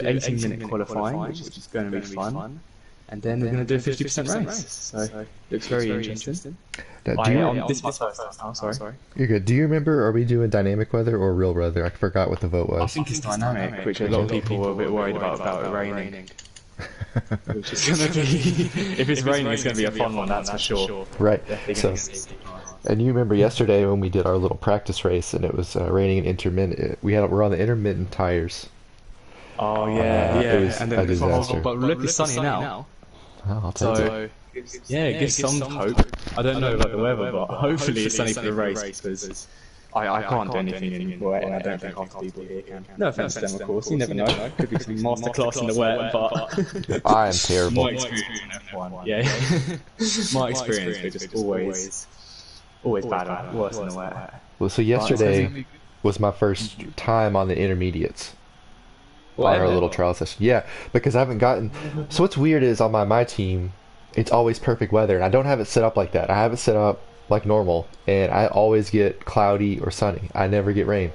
18-minute qualifying, which is going to be fun. And then we're going to do a 50% race. So it looks very interesting. Now, this is my first time. Oh, sorry. You're good. Do you remember, are we doing dynamic weather or real weather? I forgot what the vote was. I think it's dynamic, which a lot of people were a bit worried about it raining. Which is going to be, if it's raining, it's going to be a fun one, that's for sure. Right. So, and you remember yesterday when we did our little practice race and it was raining and intermittent. We're on the intermittent tires. Oh yeah, It was and then a disaster. But look, it's sunny now. Oh, I'll take it. Yeah, it gives some hope. I don't know about the weather, but hopefully it's sunny for the race because I can't do anything in wet, and I don't think half the people here can. No offense to them, of course. You never know. Could be some masterclass in the wet, but I am terrible. My experience in F1, yeah. My experience, we're just always bad, worse in the wet. Well, so yesterday was my first time on the intermediates. On our little trial session. Yeah, because I haven't gotten... So what's weird is on my team, it's always perfect weather, and I don't have it set up like that. I have it set up like normal, and I always get cloudy or sunny. I never get rain.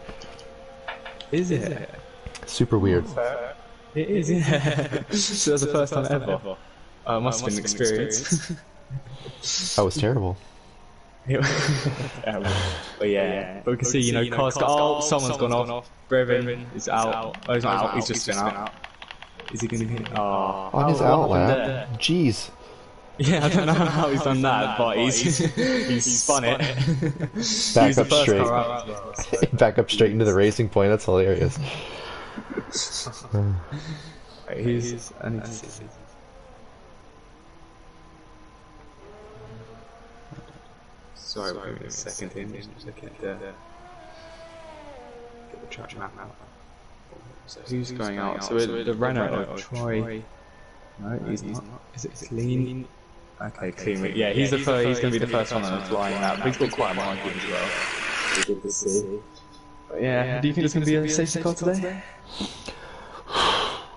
Is it? Super weird. It is, yeah. So that's the first time ever. Must have been an experience. That was terrible. But yeah, but we can see, you know, cars go, someone's gone off. Brevin is out. Oh, he's not out, he's just been out. Is he going to hit? On his out lap? Jeez. Yeah, I don't know how he's done that, but he's spun it. Back up straight. Back up straight into the racing point, that's hilarious. I need to see. Sorry, wait a second here, just look at get the track map out. So who's going out? So the Renault of Troy. No, he's not. Is it Clean? Okay, Clean. Yeah, he's the first. He's going to be the first one on the flying lap. He's got quite a margin as well. Good to see. But yeah, do you think it's going to be a safety car today?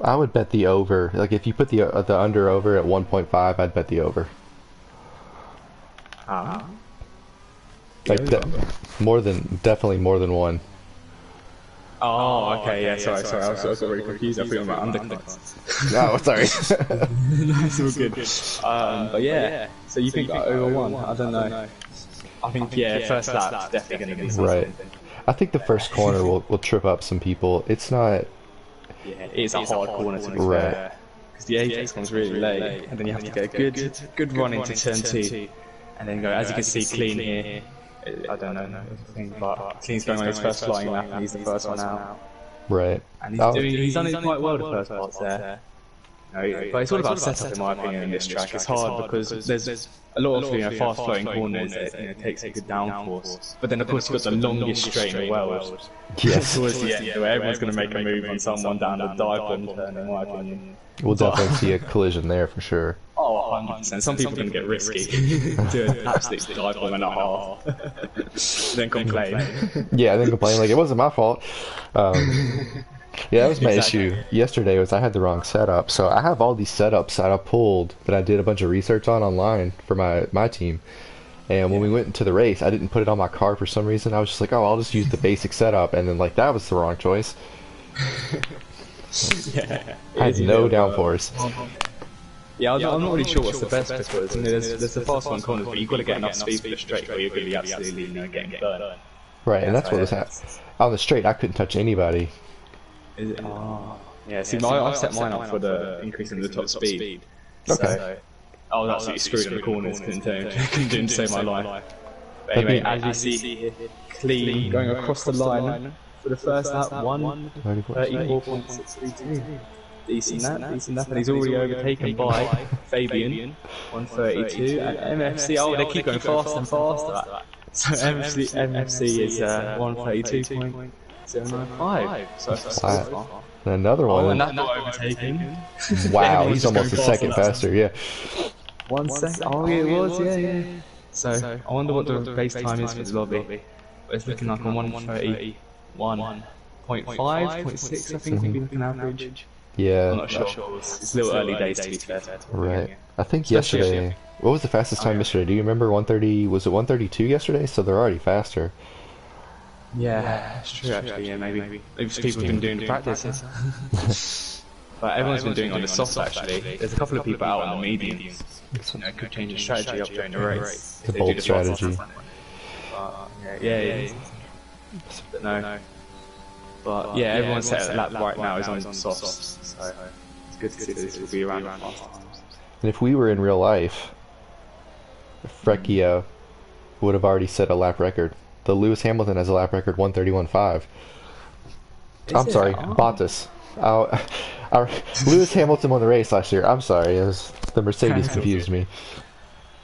I would bet the over. Like if you put the under over at 1.5, I'd bet the over. Like definitely more than one. Oh, okay, yeah, sorry, I was really confused. I thought you were about undercuts. No, sorry. That's all good. But yeah, so you think over one? I don't know. I think, yeah, first lap's definitely going to be something. Right. I think the first corner will trip up some people. It's not... Yeah, it's a hard corner to be fair. Because the apex comes really late, and then you have to get a good run into turn 2. And then go, as you can see, Clean here. I don't know, but Clean's going on his first flying lap and he's the first one out. Right. And he's done it quite well the first parts there. But it's all about setup in my opinion in this track. It's hard because there's a lot of fast flowing corners that takes a good downforce. But then of course you've got the longest straight in the world. Yes. Towards the end where everyone's going to make a move on someone down the dive bomb turn in my opinion. We'll definitely see a collision there for sure. Oh, 100%. Some people are going to get risky. Do an absolute dive bomb and a half. Then complain. Yeah, then complain like it wasn't my fault. Yeah, that was my issue yesterday. Was I had the wrong setup. So I have all these setups that I pulled that I did a bunch of research on online for my team. And when we went into the race, I didn't put it on my car for some reason. I was just like, oh, I'll just use the basic setup, and then like that was the wrong choice. Yeah, I had no downforce. Yeah, I'm not really sure what's the best because there's the fast one corners, but you've got to get enough speed for the straight, or you're going to be absolutely getting burned. Right, and that's what was happening. On the straight, I couldn't touch anybody. Is it? Oh. Yeah, see, I set mine up for the increase in the top speed. Okay. I was absolutely screwed in the corners, couldn't do to save my life. But anyway, as you see here, Clean going across the line for the first lap, 1:34.632. Decent that, and he's already overtaken by Fabian, 1:32, and MFC, they keep going faster and faster. So MFC is 1:32.795. So far. And another one. And that's not overtaken. Wow, he's almost a second faster, yeah. 1 second. Oh, yeah, it was, yeah. So I wonder what the base time is for the lobby. But it's looking like on 1:31.5, 0.6, I think we'll be looking average. Yeah. I'm not sure. It's a little early days to be fair. Right. I think yesterday. What was the fastest time yesterday? Do you remember 1:30? Was it 1:32 yesterday? So they're already faster. Yeah, it's true actually. Yeah, maybe people have been doing the practice. But everyone's been doing it on the softs actually. There's a couple of people out on the mediums. You know, could change the strategy up during the race. It's a bold strategy. Yeah. But no. But yeah, everyone's set at lap right now is on softs. So it's good to see that this will be around fast times. And if we were in real life, Frecia would have already set a lap record. The Lewis Hamilton has a lap record 1:31.5. I'm sorry, Bottas. Our Lewis Hamilton won the race last year. I'm sorry, the Mercedes confused me.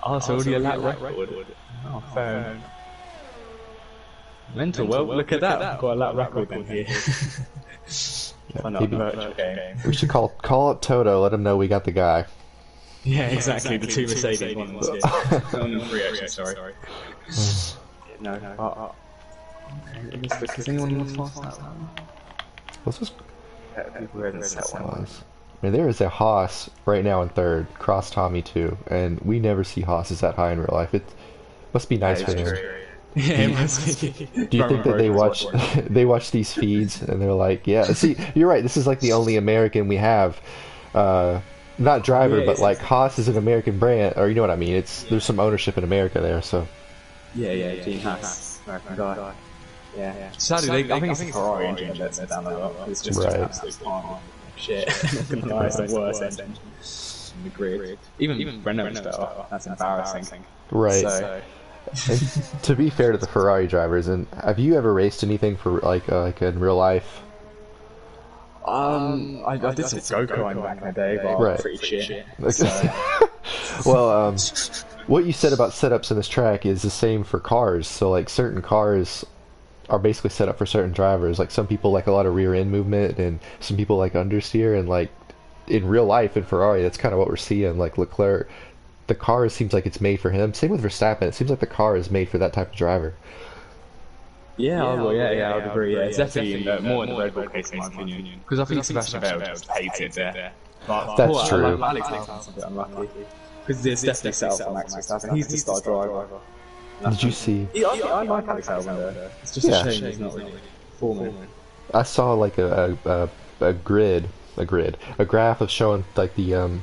Oh, so already a lap record. Oh, fair. Mental. Well, look at that. I've got a lap record in here. We should call up Toto. Let him know we got the guy. Yeah, exactly. The two Mercedes ones. On the three, actually. Sorry. No. Is anyone in the fast lap? What's this? I mean, there is a Haas right now in third, cross Tommy too, and we never see Haas's that high in real life. It must be nice for him. Yeah, it must be. Do you think that they watch these feeds and they're like, yeah, see, you're right. This is like the only American we have, not driver, but like Haas is an American brand, or you know what I mean. There's some ownership in America there, so. Yeah, Gene Haas, American guy. Yeah. Sadly, I think it's a Ferrari engine that's down the lot. It's just an absolute shit. The highest and worst engine in the grid. Even Renault's better. That's embarrassing. Right. So. And to be fair to the Ferrari drivers, and have you ever raced anything for like in real life? I did some go-karting back in the day, but right. Pretty shit. So. Well, what you said about setups in this track is the same for cars. So like certain cars are basically set up for certain drivers. Like some people like a lot of rear end movement, and some people like understeer. And like in real life in Ferrari, that's kind of what we're seeing. Like Leclerc, the car seems like it's made for him. Same with Verstappen. It seems like the car is made for that type of driver. Yeah, I would agree. Yeah, it's definitely more in the Red Bull case, in my opinion. Because I think Sebastian Vettel just hates it there. But that's true. Alex Albon's a bit unlucky. Because it's definitely set up for Max Verstappen. He's the star driver. Did you see? I like Alex Albon there. It's just a shame he's not really forming. I saw like a graph of showing like the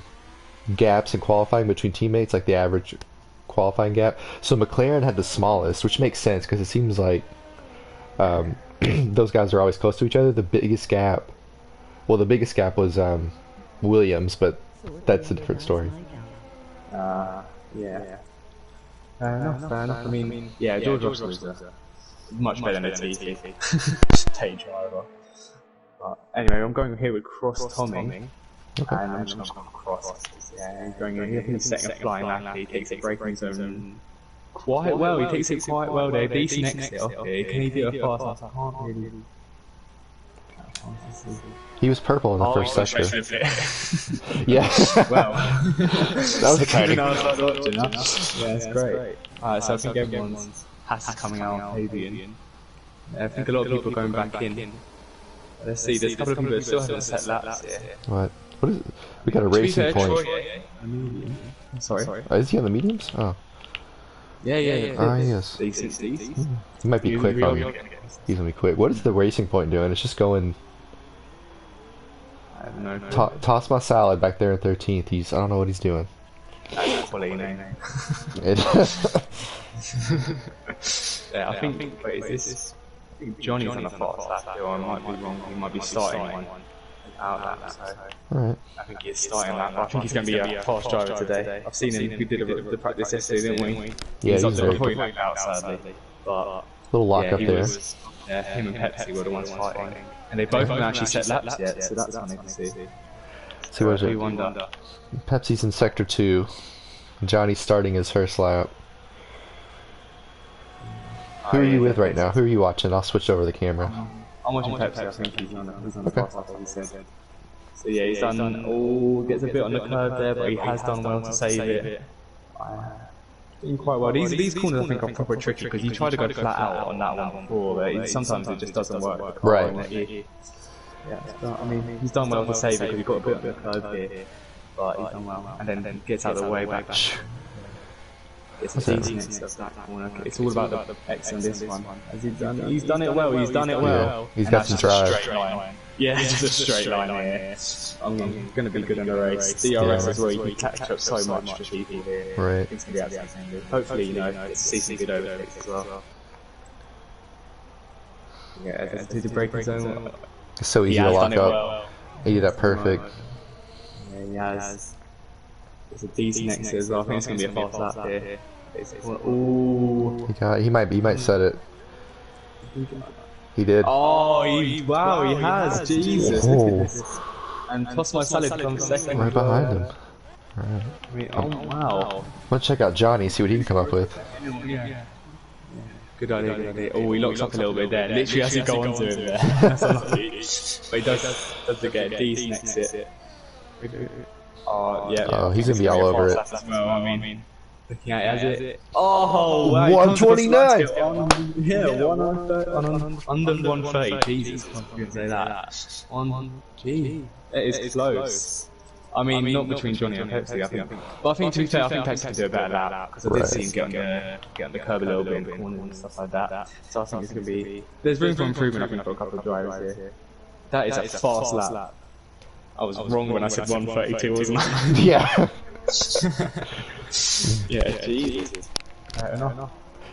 gaps in qualifying between teammates, like the average qualifying gap. So McLaren had the smallest, which makes sense because it seems like those guys are always close to each other. The biggest gap was Williams, but that's a different story. Yeah. Fair enough. I mean, George Russell is much better than a TT. Stage driver. But anyway, I'm going here with Cross Tommy. Okay. And I'm just going to cross. Yeah, he's going in here. He's setting a flying lap. He takes a braking zone quite well. He takes it quite well there. Decent exit off here. Can he do a fast lap? I can't really. He was purple in the first sector. Yeah. Well, that was exciting. Yeah, that's great. Alright, so I think everyone's Haas is coming out Fabian. I think a lot of people are going back in. Let's see, there's a couple of people that still haven't set laps here. What is it? We got a racing point. Sorry. Is he on the mediums? Oh. Yeah. Ah, yes. Decent. He might be quick. He's gonna be quick. What is the racing point doing? It's just going. I don't know. Toss my salad back there in 13th. I don't know what he's doing. That's Pauline. Yeah, I think. Wait, is this? I think Johnny's on a fast lap here. I might be wrong. He might be starting one out lap. So alright. I think he's starting lap. I think he's going to be a fast driver today. I've seen him. We did the practice yesterday, didn't we? Yeah, he's probably back out sadly. But little lock up there. Yeah, him and Pepsi were the ones fighting. And they both haven't actually set laps yet, so that's funny to see. So where's it? Pepsi's in sector 2. Johnny's starting his first lap. Who are you with right now? Who are you watching? I'll switch over the camera. I'm watching Pepsi. I think he's on the fast lap, as he said. So yeah, he's done. Gets a bit on the curve there, but he has done well to save it. Doing quite well. These corners I think are proper tricky because you try to go flat out on that one before, but sometimes it just doesn't work. Right. Yeah, I mean, he's done well to save it because you've got a bit of a curve here, but he's done well. And then gets out of the way back. It's a decent exit of that corner. It's all about the exit on this one. He's done it well. Yeah. He's got some drive. Yeah, just a straight line here. I'm going to be good in a race. DRS as well, you can catch up so much for people here. Right. It's going to be absolutely good. Hopefully, you know, get to see some good overtakes as well. Yeah, do the braking zone. It's so easy to lock up. Well. Yeah, that perfect. Yeah, he has. There's a decent exit as well. I think it's going to be a fast lap here. Ooh. He might set it. He did. Oh, wow, he has. Jesus, look at this. And plus my salad comes second. Right behind him. Right. I mean, oh wow. Let's check out Johnny, see what he can come up with. Yeah. Good idea, good idea. Oh, he locks up a little bit there. Literally as he go onto him there. That's unlucky. But he does get a decent exit. Oh, yeah. Oh, he's going to be all over it. Well, I mean, looking at it, has it? Oh, wow. 129! Yeah, under 130. Jesus, I was going to say that. Gee, it is close. I mean, not between Johnny and Pepsi, I think. But I think, to be fair, I think Pepsi could do a better lap, because I did see him get on the curb a little bit in the corners and stuff like that. So I think it's going to be... There's room for improvement, I think, for a couple of drivers here. That is a fast lap. I was wrong when I said 132, wasn't I? Yeah. Yeah, Jesus.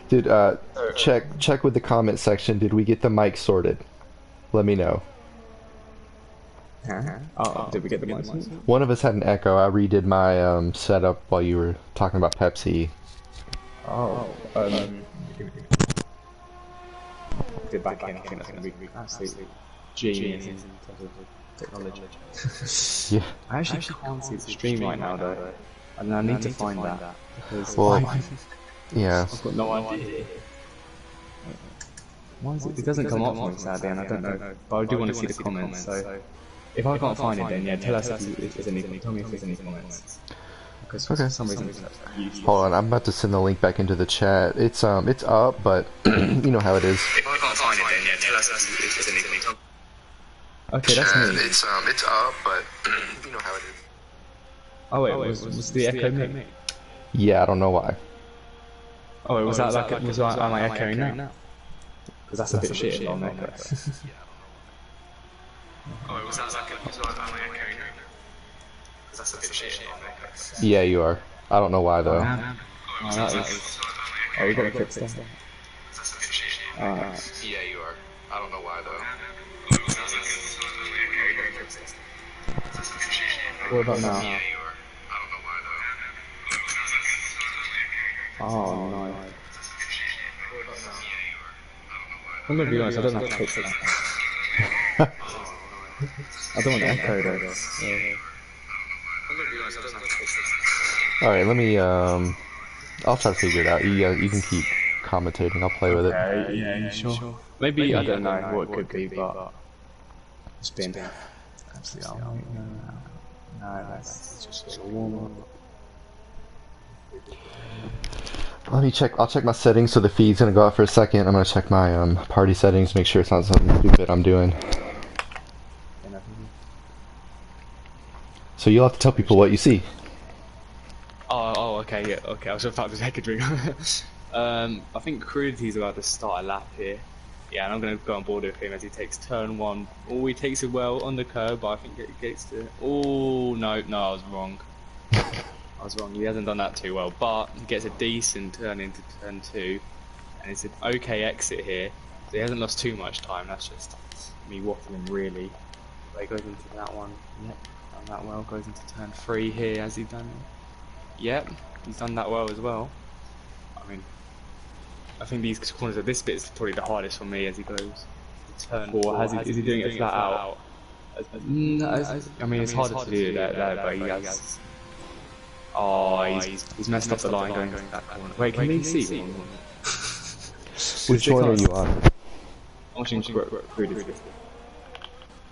Dude, check with the comment section. Did we get the mic sorted? Let me know. Oh, did we get the mic? One of us had an echo. I redid my setup while you were talking about Pepsi. Get back in. I think that's going to be absolutely genius in terms of technology. Yeah. I actually can't see the stream right now though, and I need to find that because yeah. I've got no idea. Why is it? It doesn't come up for me sadly, and I don't know. But I do want to see the comments. So if I can't find it, then yeah, tell us if there's any. Tell me if there's any comments. Because for some reason it's useless. Hold on, I'm about to send the link back into the chat. It's up, but you know how it is. If I can't find it, then yeah, tell us if there's any comments. Okay, that's me. It's up, but you know how it is. Oh wait, was the echo me? Yeah, I don't know why. Oh wait, was that like, am I echoing now? Because that's a bit shit on echo. Oh wait, was that like, am I echoing now? Because that's a bit shit on echo. Yeah, you are. I don't know why though. Oh, that was... Oh, we gotta fix that. Yeah, you are. I don't know why though. What about now? Oh no. I'm gonna be honest, I don't know how to fix that. I don't want to echo though. Alright, let me I'll try to figure it out. You can keep commentating, I'll play with it. Okay, yeah, you sure? Maybe, I don't know what it could be, but it's been absolutely no, that's just a warm up. Let me check. I'll check my settings. So the feed's gonna go out for a second. I'm gonna check my party settings, make sure it's not something stupid I'm doing. So you'll have to tell people what you see. Oh, okay, yeah, okay. I was about to take a drink. I think Crudity's about to start a lap here. Yeah, and I'm going to go on board with him as he takes turn one. Oh, he takes it well on the curb, but I think it gets to... Oh, no, I was wrong. I was wrong, he hasn't done that too well, but he gets a decent turn into turn two, and it's an okay exit here. So he hasn't lost too much time, that's just me waffling really. But he goes into that one, yep, done that well, goes into turn three here, has he done it? Yep, he's done that well as well. I mean, I think these corners of this bit is probably the hardest for me as he goes to turn four. Is he doing it flat out? No, I mean, it's harder to do that there, but he has... Oh, he's messed up the line going into that corner. Wait, can they see him? Which one are you on? I'm watching Crudy.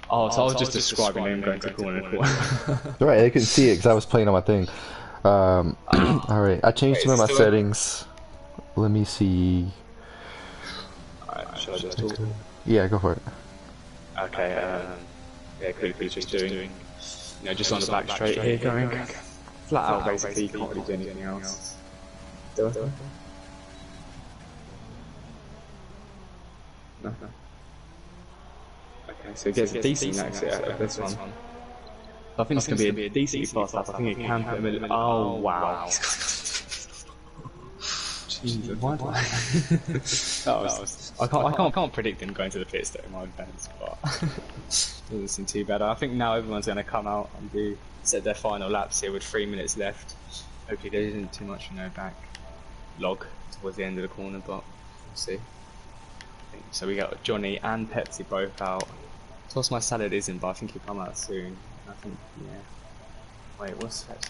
Oh, so I was just describing him going to corner to corner. Right, I couldn't see it because I was playing on my thing. Alright, I changed some of my settings. Let me see. Alright, shall I just talk? Yeah, go for it. Okay, yeah, Crudy's just doing, you know, just on the back straight here, going flat out basically, you can't really do anything else. Do I? No. Okay, So he gets a decent exit out of this one. I think it's going to be a decently fast lap. I think it can put him in. Oh, wow. Jesus, why did I can't predict him going to the pits though, in my defense, but it doesn't seem too bad. I think now everyone's going to come out and set their final laps here with 3 minutes left. Hopefully there isn't too much, back log towards the end of the corner, but we'll see. So we got Johnny and Pepsi both out. Toss My Salad isn't, but I think he'll come out soon. I think, yeah. Wait, what's Pepsi?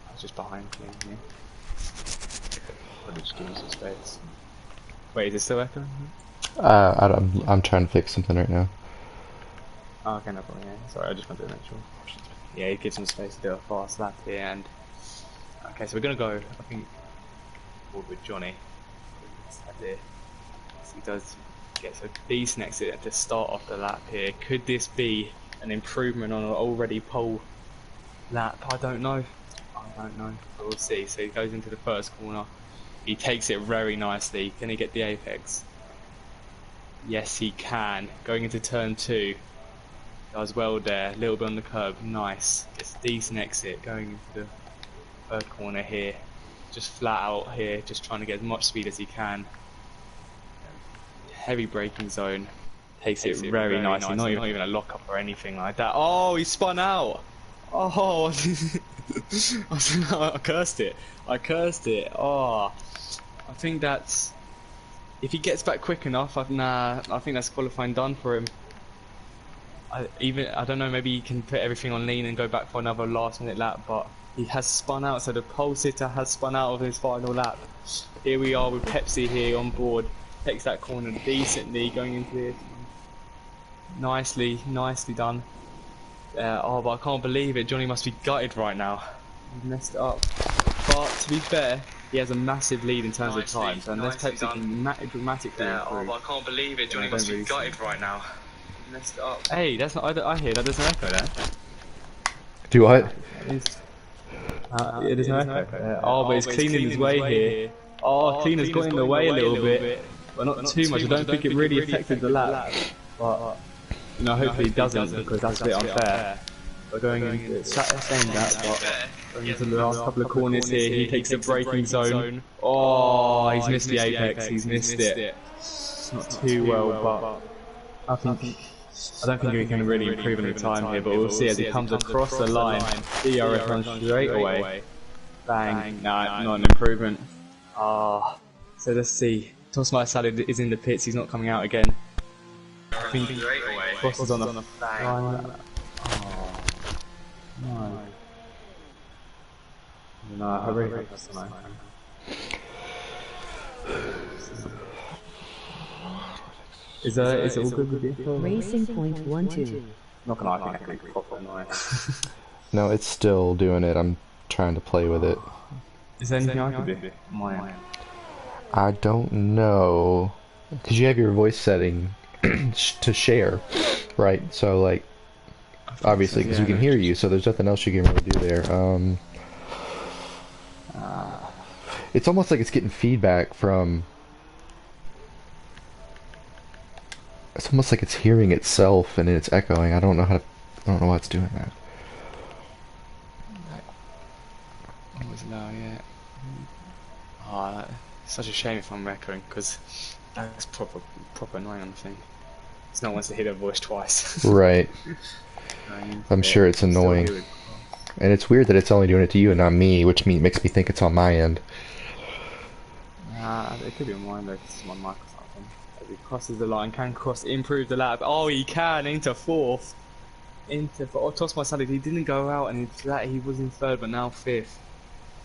I was just behind him here. Just give him some space. Wait, is it still echoing? I'm trying to fix something right now. Oh, okay, no problem. Yeah, sorry, I just wanted to make sure. Yeah, he gives him space to do a fast lap here, and okay, so we're gonna go. I think forward with Johnny. Here. So he does get a decent exit at the start of the lap here. Could this be an improvement on an already pole lap? I don't know. But we'll see. So he goes into the first corner. He takes it very nicely. Can he get the apex? Yes, he can. Going into turn 2. Does well there. A little bit on the curb. Nice. Gets a decent exit. Going into the third corner here. Just flat out here. Just trying to get as much speed as he can. Heavy braking zone. Takes it very nicely. Not even a lock up or anything like that. Oh, he spun out. Oh, I cursed it. Oh, I think that's... If he gets back quick enough, I think that's qualifying done for him. I don't know, maybe he can put everything on lean and go back for another last minute lap, but he has spun out, so the pole sitter has spun out of his final lap. Here we are with Pepsi here on board. Takes that corner decently, going into this. Nicely done. Oh, but I can't believe it. Johnny must be gutted right now. He's messed it up. But to be fair, he has a massive lead in terms of time. So unless Pepsi can dramatically improve. Oh, I can't believe it. Johnny must be gutted right now. He messed it up. Hey, that's not. I hear that. There's no echo there. Do what? It is no echo. Oh, but it's cleaning his way here. Oh, cleaner's got in the way a little bit, but not too much. I don't think it really affected the lap. But hopefully it doesn't, because that's a bit unfair. But going into saying that, but going into the last couple of corners here, he takes the braking zone. Oh, he's missed the apex. He's missed it. It's not too well, but I don't think he can really improve in the time here. But we'll see as he comes across the line. DRS runs straight away. Bang! Nah, not an improvement. Ah, so let's see. Toss My Salad is in the pits. He's not coming out again. I think Cross is on the line. Oh, no. No, I really hope that's the line. Is it all good with you? Racing point 1-2. Not gonna lie, I think I can proper annoying. No, it's still doing it. I'm trying to play with it. Is there anything I can do? Mine. I don't know. Because you have your voice setting to share, right? So, like, obviously, because we can hear you, so there's nothing else you can really do there. It's almost like it's getting feedback from... It's almost like it's hearing itself and it's echoing. I don't know why it's doing that. Always allow, yeah. Oh, such a shame if I'm echoing, because that's proper annoying on the thing. It's not wants to hear their voice twice. Right. I'm sure it's annoying. And it's weird that it's only doing it to you and not me, which makes me think it's on my end. It could be on mine though, because it's my mic or something. As he crosses the line, can improve the lap. Oh, he can, into fourth. Toss My Salad, he didn't go out, and he was in third, but now fifth.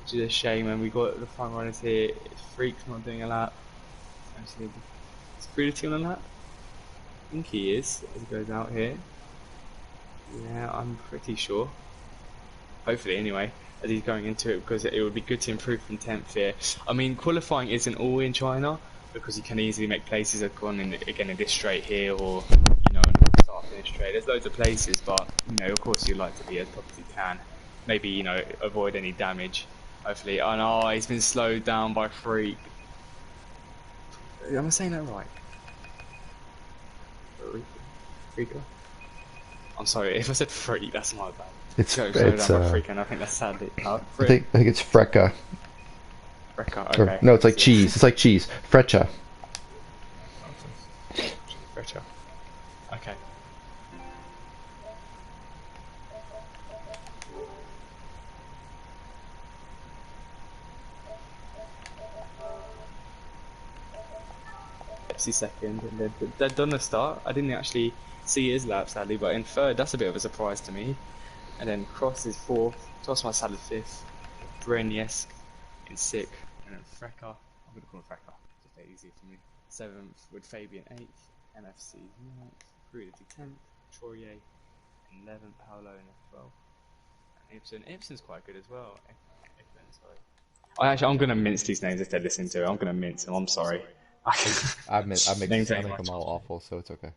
Which is a shame, and we got the front runners here. Freak's not doing a lap. Is Freedity on a lap? I think he is, as he goes out here. Yeah, I'm pretty sure. Hopefully, anyway, as he's going into it, because it would be good to improve from 10th here. I mean, qualifying isn't all in China, because you can easily make places again in this straight here, or, start finish straight. There's loads of places, but, of course you'd like to be as top as you can. Maybe, avoid any damage. Hopefully. Oh no, he's been slowed down by Freak. Am I saying that right? Freaker. I'm sorry, if I said freak, that's my bad. It's Go it's down by freak, and I think that's sadly. I think it's Frecka. Freaker, Or, okay. no, it's like cheese. It's like cheese. Freccia. Freaker. Okay. Pepsi second, and they'd done the start. I didn't actually see his lap, sadly, but in third, that's a bit of a surprise to me. And then Cross is fourth, Tosma Salad fifth, Brenyes in sixth, and then Frecker, I'm going to call him Frecker, just make it easier for me. Seventh with Fabian eighth, MFC ninth, Crudity 10th, Troyer 11th, Paolo in 12th, and Ibsen's quite good as well. I'm going to mince these names if they're listening to it. I'm going to mince them, I'm sorry. I make them all awful, so it's okay.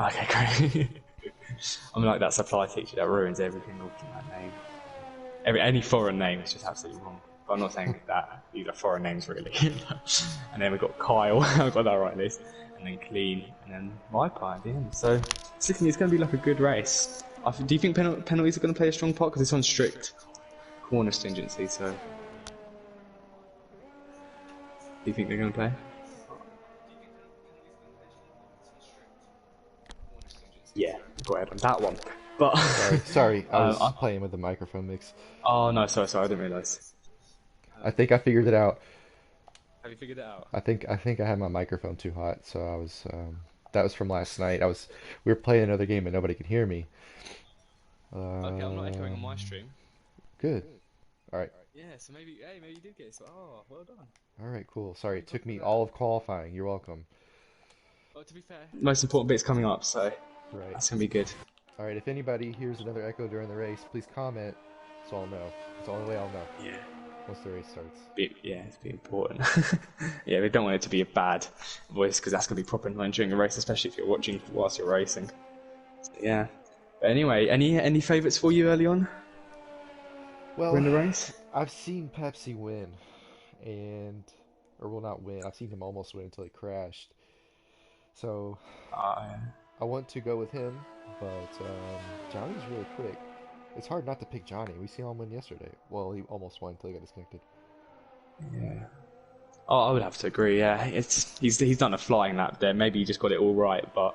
Okay, great. I'm like that supply teacher that ruins every single name. Any foreign name is just absolutely wrong. But I'm not saying that these are foreign names really. And then we've got Kyle, I've got that right list, and then Clean, and then Viper at the end. So it's going to be like a good race. Do you think penalties are going to play a strong part? Because this one's strict corner stringency, so do you think they're going to play? Yeah, go ahead on that one. But sorry, I was playing with the microphone mix. Oh no, sorry, I didn't realise. I think I figured it out. Have you figured it out? I think I had my microphone too hot, so I was. That was from last night. We were playing another game and nobody could hear me. Okay, I'm not echoing on my stream. Good. All right. Yeah, so maybe you did get it. So, well done. All right, cool. Sorry, it took me all of qualifying. You're welcome. Well, to be fair, most important bit's coming up, so that's gonna be good. All right, if anybody hears another echo during the race, please comment so I'll know. It's the only way I'll know. Yeah. Once the race starts. It's important. Yeah, we don't want it to be a bad voice because that's gonna be proper annoying during a race, especially if you're watching whilst you're racing. So, yeah. But anyway, any favourites for you early on? Well, in the race? I've seen Pepsi win, not win. I've seen him almost win until he crashed. So I want to go with him, but Johnny's really quick. It's hard not to pick Johnny. We saw him win yesterday. Well, he almost won until he got disconnected. Yeah. Oh, I would have to agree. Yeah, he's done a flying lap there. Maybe he just got it all right, but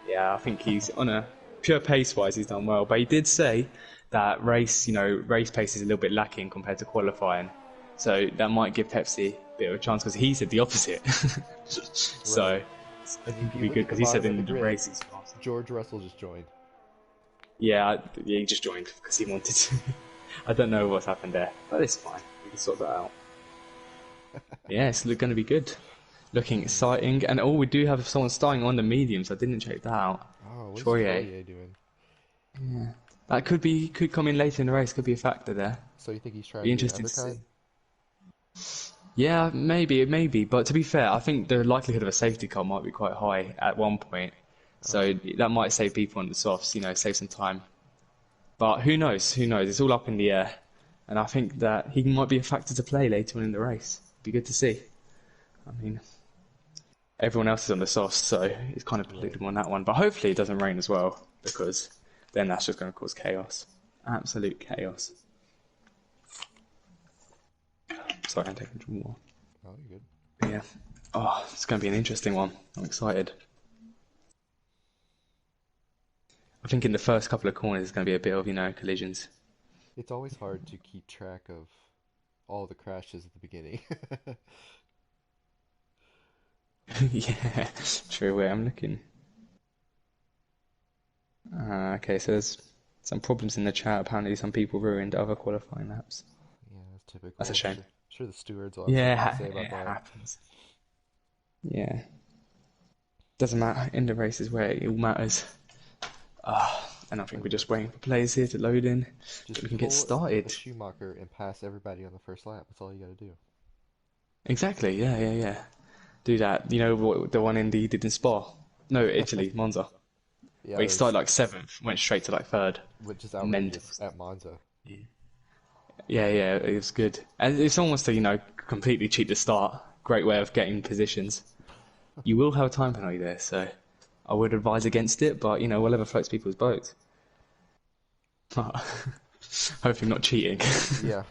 yeah, I think he's on a pure pace-wise, he's done well. But he did say that race pace is a little bit lacking compared to qualifying, so that might give Pepsi a bit of a chance because he said the opposite. So I think it'd be good because he said in the race he's fast. George Russell just joined. Yeah, he just joined because he wanted to. I don't know what's happened there, but it's fine. We can sort that out. Yeah, it's going to be good. Looking exciting, and we do have someone starting on the mediums. I didn't check that out. Oh, what's Troyer doing? Yeah, that could come in later in the race. Could be a factor there. So you think he's trying be to interesting to see. undercut? Yeah, maybe. But to be fair, I think the likelihood of a safety car might be quite high at one point. So that might save people on the softs, save some time. But who knows? It's all up in the air. And I think that he might be a factor to play later on in the race. Be good to see. I mean, everyone else is on the softs, so it's kind of predictable on that one. But hopefully it doesn't rain as well, because then that's just going to cause chaos. Absolute chaos. Sorry, I'm taking some more. Oh, you're good. Yeah. Oh, it's going to be an interesting one. I'm excited. I think in the first couple of corners there's going to be a bit of, collisions. It's always hard to keep track of all the crashes at the beginning. Yeah, true. Wait, I'm looking. Okay, so there's some problems in the chat. Apparently some people ruined other qualifying laps. Yeah, that's typical. That's a shame. I'm sure the stewards will have something to say about that. Happens. Yeah. Doesn't matter. In the races where it all matters. And I think we're just waiting for players here to load in so we can get started. The Schumacher and pass everybody on the first lap. That's all you got to do. Exactly. Yeah. Do that. The one Indy did in Spa? No, Italy, Monza. Yeah, where he started like 7th, went straight to like 3rd. Which is outrageous at Monza. Yeah, it was good. And it's almost to, completely cheat the start. Great way of getting positions. You will have a time penalty there, so I would advise against it, but you know, whatever floats people's boats. Hopefully not cheating. Yeah.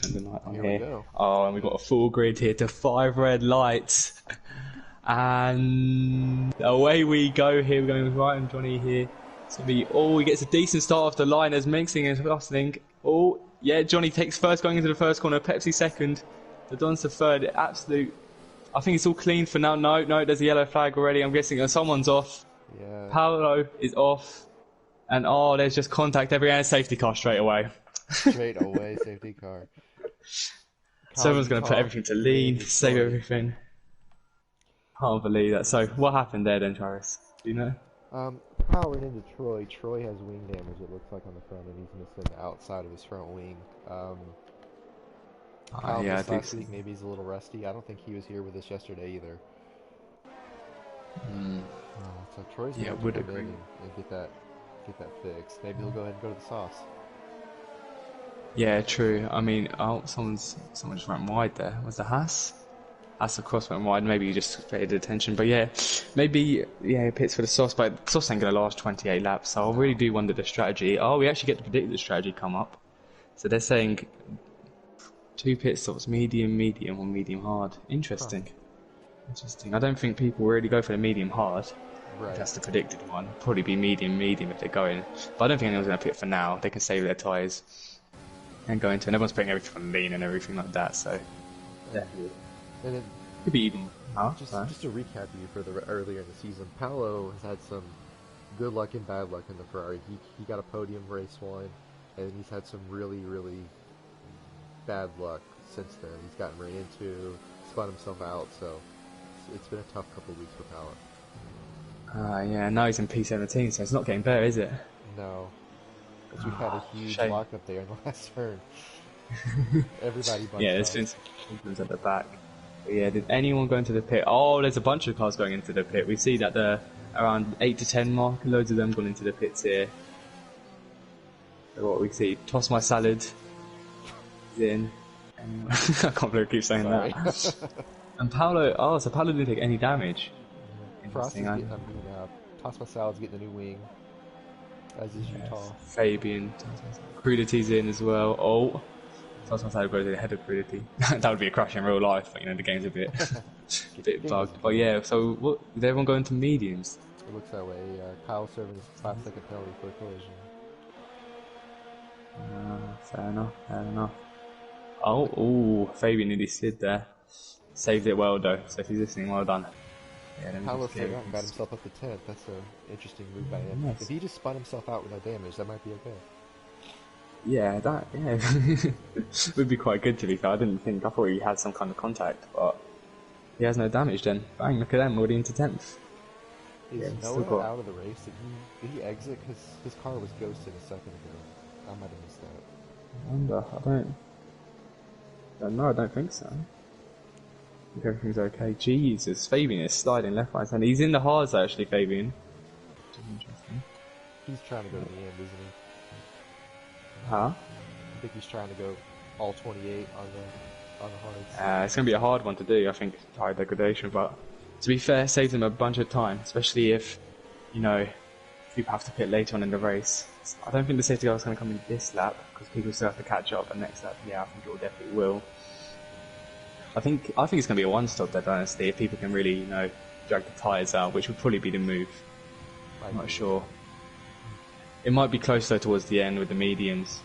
Turn the light on Here here. we go. Oh, and we've got a full grid here to 5 red lights. And away we go here. We're going right on Johnny here. It's going to be, oh, he gets a decent start off the line as Mixing is rustling. Oh, yeah, Johnny takes first going into the first corner. Pepsi second. The Don's the third. Absolute. I think it's all clean for now. No, there's a yellow flag already. I'm guessing someone's off. Yeah. Paolo is off. And oh, there's just contact everywhere and safety car straight away. Straight away, safety car. So everyone's going to put everything to lean, save everything. Can't believe that. So what happened there then, Travis? Do you know? Powering into Troy. Troy has wing damage, it looks like, on the front, and he's missing the outside of his front wing. Yeah, I do last see. week, maybe he's a little rusty. I don't think he was here with us yesterday either. So Troy's Yeah, gonna would have to come agree. in and get that fixed. Maybe he'll go ahead and go to the sauce. Yeah, true. I mean, oh, someone just ran wide there. Was the Haas? Haas across went wide. Maybe he just paid attention. But yeah, maybe pits for the sauce. But the sauce ain't gonna last 28 laps. So I really do wonder the strategy. Oh, we actually get to predict the strategy come up. So they're saying 2 pit stops, medium, or medium hard. Interesting. Interesting. I don't think people really go for the medium hard. Right. That's the predicted one. Probably be medium if they're going. But I don't think anyone's going to pit for now. They can save their tyres and go into. And everyone's putting everything on lean and everything like that. So definitely And then could be even. just to recap you for the earlier in the season, Paolo has had some good luck and bad luck in the Ferrari. He got a podium race 1, and he's had some really, really bad luck since then. He's gotten ran into, spun himself out, so it's been a tough couple of weeks for Paolo. Yeah, now he's in P17, so it's not getting better, is it? No. Because we've had a huge shame. lockup there in the last turn. Everybody bunched Yeah, there's been some problems at the back. But yeah, did anyone go into the pit? Oh, there's a bunch of cars going into the pit. We see that the around 8 to 10 mark, loads of them gone into the pits here. So what we see, toss my salad is in. I can't believe I keep saying Sorry. that. And Paolo, so Paolo didn't take any damage. Frosty's Interesting. getting, Toss My Salad's getting a new wing, as is Utah. Fabian, Crudity's in as well. Oh, Toss my salad goes ahead of Crudity. That would be a crash in real life, but you know the game's a bit bugged. But yeah, so what? Did everyone go into mediums? It looks that way. Kyle serving his 5-second penalty for a collision. Fair enough. Oh, Fabian nearly slid there. Saved it well though, so if he's listening, well done. Yeah, let me Paolo just stayed get out and got himself up to 10th. That's an interesting move by him. Nice. If he just spun himself out with no damage, that might be okay. Yeah, would be quite good to be fair. I thought he had some kind of contact, but he has no damage then. Bang, look at them, already into 10th. Is Yeah, still Noah got- out of the race? Did he exit? Because his car was ghosted a second ago. I might have missed that. I wonder, I don't think so. I think everything's okay. Jesus, Fabian is sliding left, right, and he's in the hards actually, Fabian. Interesting. He's trying to go to the end, isn't he? Huh? I think he's trying to go all 28 on the hards. It's going to be a hard one to do, I think, high degradation, but to be fair, saves him a bunch of time, especially if, you know, people have to pit later on in the race. I don't think the safety car is going to come in this lap, because people still have to catch up, and next lap, yeah, I think it will definitely will. I think it's going to be a one-stop there, honestly, if people can really, you know, drag the tyres out, which would probably be the move. I'm not sure. It might be closer towards the end with the mediums.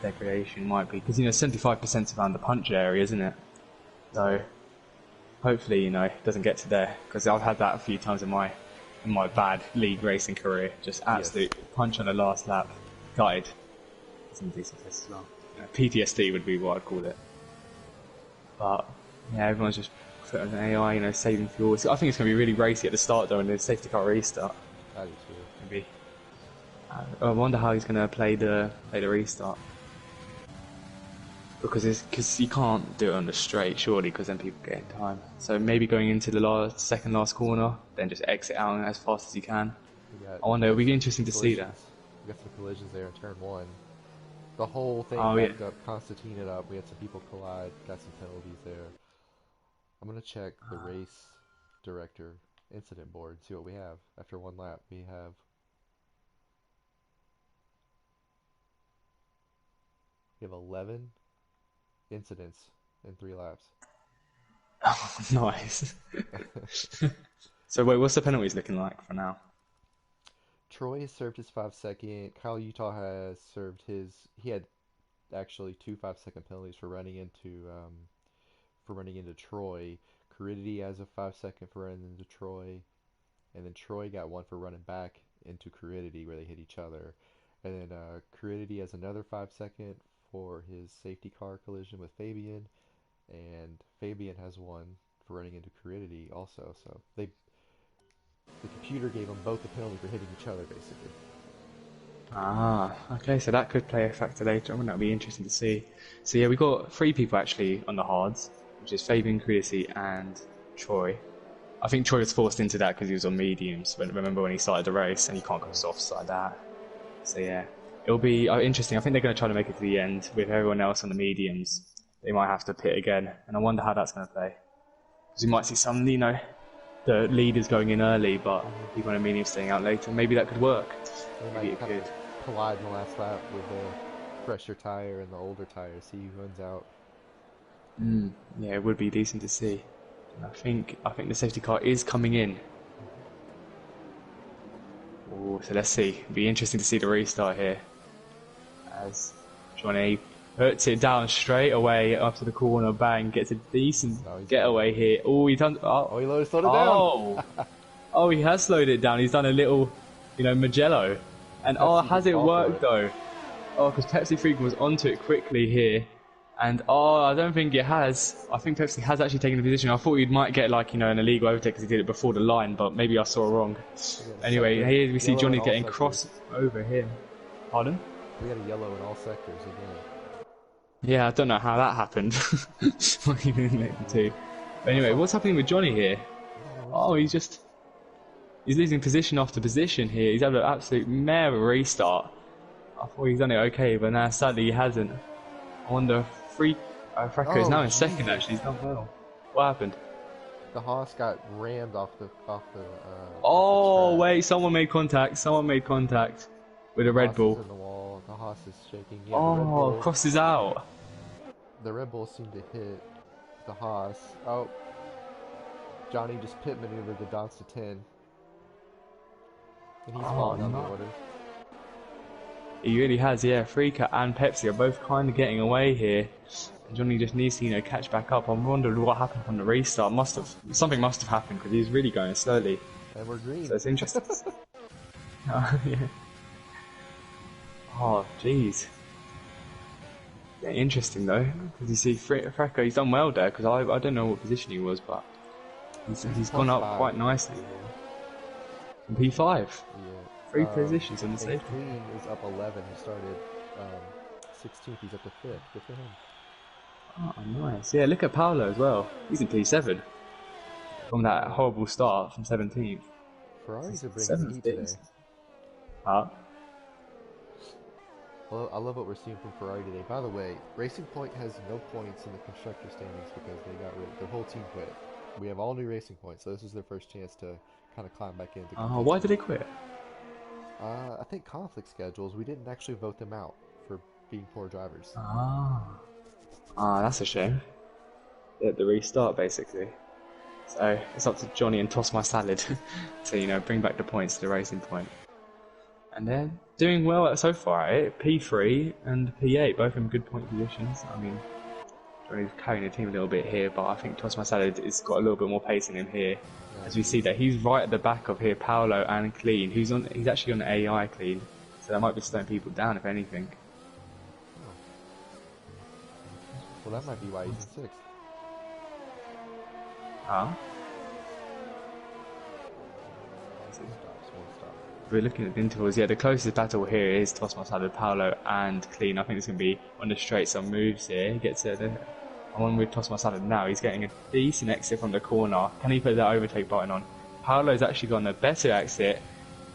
Degradation might be, because, you know, 75% around the punch area, isn't it? So, hopefully, you know, it doesn't get to there, because I've had that a few times in my bad league racing career. Just absolute punch on the last lap. Gutted. Some decent tests as well. PTSD would be what I'd call it. But, yeah, everyone's just put on an AI, you know, saving fuel. So I think it's going to be really racy at the start, though, and the safety car restart. I do too. Maybe. I wonder how he's going to play the restart. Because you can't do it on the straight, surely, because then people get in time. So maybe going into the second last corner, then just exit out as fast as you can. I wonder, it'll be interesting to see that. We got some collisions there in turn 1. The whole thing backed up, Constantine it up. We had some people collide, got some penalties there. I'm going to check the race director incident board. See what we have after one lap. We have 11 incidents in 3 laps. Oh, nice. So wait, what's the penalties looking like for now? Troy has served his 5-second. Kyle Utah has served his. He had actually 2 5-second penalties for running into Troy. Caridity has a 5-second for running into Troy, and then Troy got one for running back into Caridity where they hit each other, and then Caridity has another 5-second for his safety car collision with Fabian, and Fabian has one for running into Caridity also. So the computer gave them both a penalty for hitting each other, basically. Ah, okay, so that could play a factor later on. That'll be interesting to see. So yeah, we got 3 people actually on the hards, which is Fabian, Caridity, and Troy. I think Troy was forced into that because he was on mediums. Remember when he started the race, and you can't go softs like that. So yeah, it'll be interesting. I think they're going to try to make it to the end with everyone else on the mediums. They might have to pit again, and I wonder how that's going to play. Because we might see some, the leaders going in early, but people on the mediums staying out later. Maybe that could work. They might kind of collide in the last lap with the fresher tire and the older tire, see who runs out. Yeah, it would be decent to see. I think the safety car is coming in. Oh, so let's see. It'll be interesting to see the restart here. As Johnny puts it down straight away up to the corner, bang, gets a decent getaway here. Oh, he done. Oh, he slowed it down. Oh, he has slowed it down. He's done a little, Magello. And has it worked though? Oh, because Pepsi Freak was onto it quickly here. And I don't think it has. I think Pepsi has actually taken the position. I thought he might get an illegal overtake because he did it before the line, but maybe I saw wrong. Anyway, here we see Johnny getting crossed over him. Pardon? We had a yellow in all sectors again. Yeah, I don't know how that happened. What even made the two. But anyway, what's happening with Johnny here? Oh, he's losing position after position here. He's had an absolute mare restart. I thought he's done it okay, but now sadly he hasn't. I wonder if Fracco is now in second actually. He's done well. What happened? The Haas got rammed off the wait, someone made contact. Someone made contact with a Red Bull. In the wall. The Haas is shaking. Yeah, crosses out. The Red Bull seemed to hit the Haas. Oh, Johnny just pit maneuvered the Donks to 10. And he's falling on the orders. He really has, yeah. Freaka and Pepsi are both kind of getting away here. And Johnny just needs to, catch back up. I wondered what happened from the restart. Something must have happened because he's really going slowly. And we're green. So it's interesting. Yeah. Oh, jeez. Yeah, interesting though, because you see Fracco, he's done well there. Because I don't know what position he was, but he's gone up quite nicely. From P5. Yeah. 3 positions in the safety. Clean is up 11. He started 16th. He's up to 5th. Good for him. Oh, nice. Yeah, look at Paolo as well. He's in P7. From that horrible start from 17th. Ferraris are bringing heat today. Well, I love what we're seeing from Ferrari today. By the way, Racing Point has no points in the constructor standings because they got rid of their whole team quit. We have all new Racing Points, so this is their first chance to kind of climb back into. Why did they quit? I think conflict schedules. We didn't actually vote them out for being poor drivers. That's a shame. The restart basically. So it's up to Johnny and Toss My Salad to bring back the points to the Racing Point. And they're doing well so far, right? P3 and P8, both in good point positions. I mean, Johnny's carrying the team a little bit here, but I think Toss My Salad has got a little bit more pace in him here. As we see that he's right at the back of here, Paolo and Clean. He's actually on the AI Clean, so that might be slowing people down if anything. Well, that might be why he's in 6th. We're looking at the intervals. Yeah, the closest battle here is Toss My Salad, Paolo and Clean. I think it's going to be on the straight some moves here. He gets I'm on with Toss My Salad now. He's getting a decent exit from the corner. Can he put that overtake button on? Paolo's actually got a better exit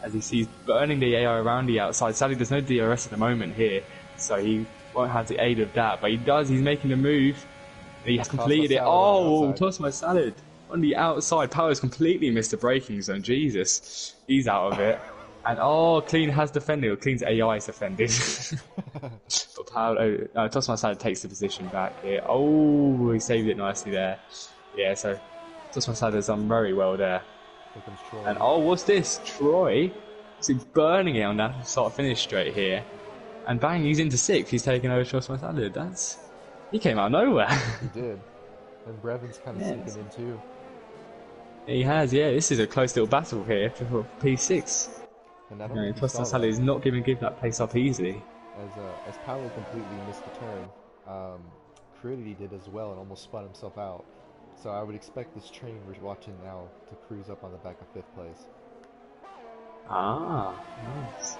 as he sees burning the AI around the outside. Sadly, there's no DRS at the moment here, so he won't have the aid of that. But he does. He's making the move. He has completed it. Oh, Toss My Salad. on the outside. Powers completely missed the braking zone. Jesus, he's out of it. And Clean has defended, or Clean's AI is defended. But Paolo, Tosma Salad takes the position back here. Oh, he saved it nicely there. Yeah, so Tosma Salad has done very well there. Here comes Troy. And what's this? Troy? He's burning it on that start finish straight here. And bang, he's into 6th. He's taking over Tosma Salad. He came out of nowhere. He did. And Brevin's kind of sneaking in too. He has, yeah. This is a close little battle here for P6. And I don't think Tosma Salad is not going to give that pace up easily. As Paolo completely missed the turn, Crudity did as well and almost spun himself out. So I would expect this train we're watching now to cruise up on the back of 5th place. Ah, nice.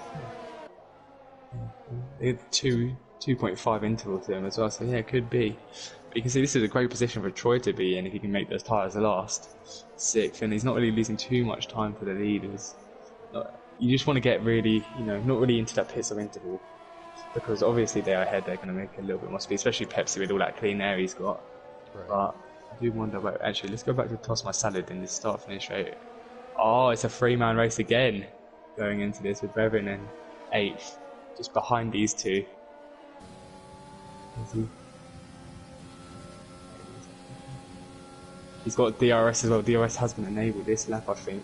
It's 2.5 interval to him as well, so yeah, it could be. But you can see this is a great position for Troy to be in if he can make those tyres last. 6th, and he's not really losing too much time for the leaders. You just want to get really, not really into that pit stop interval, because obviously they're ahead, they're going to make a little bit more speed, especially Pepsi with all that clean air he's got. Right. But I do wonder, actually, let's go back to Toss My Salad in this start-finish rate. Oh, it's a 3-man race again, going into this with Brevin in 8th, just behind these two. He's got DRS as well. DRS has been enabled this lap, I think.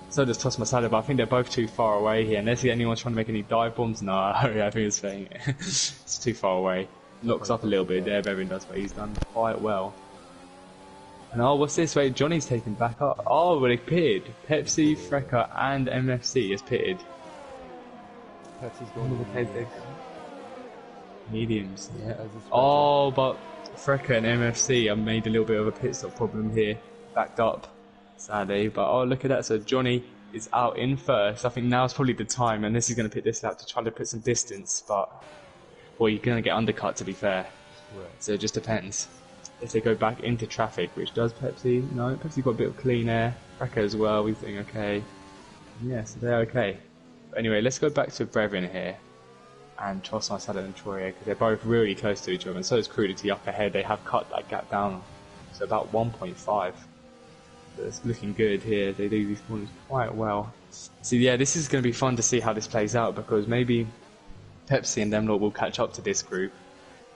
So does Toss My Salad, but I think they're both too far away here. Unless anyone's trying to make any dive bombs, no, I think it's saying it. It's too far away. Locks up a little bit there, Brevin does, but he's done quite well. And what's this? Wait, Johnny's taken back up. Oh, well, they pitted. Pepsi, Frecker, and MFC has pitted. Pepsi's going to the mediums, yeah. Oh, but Frecker and MFC have made a little bit of a pit stop problem here. Backed up, sadly. But look at that. So Johnny is out in 1st. I think now's probably the time, and this is going to pit this lap to try to put some distance. But, well, you're going to get undercut, to be fair. Right. So it just depends. If they go back into traffic, which does Pepsi. No, Pepsi's got a bit of clean air. Frecker as well, we think okay. Yeah, so they're okay. But anyway, let's go back to Brevin here. And Toss My Salad and Troy, because they're both really close to each other, and so is Crudity up ahead. They have cut that gap down to about 1.5. So it's looking good here. They do these corners quite well. So yeah, this is going to be fun to see how this plays out, because maybe Pepsi and them lot will catch up to this group,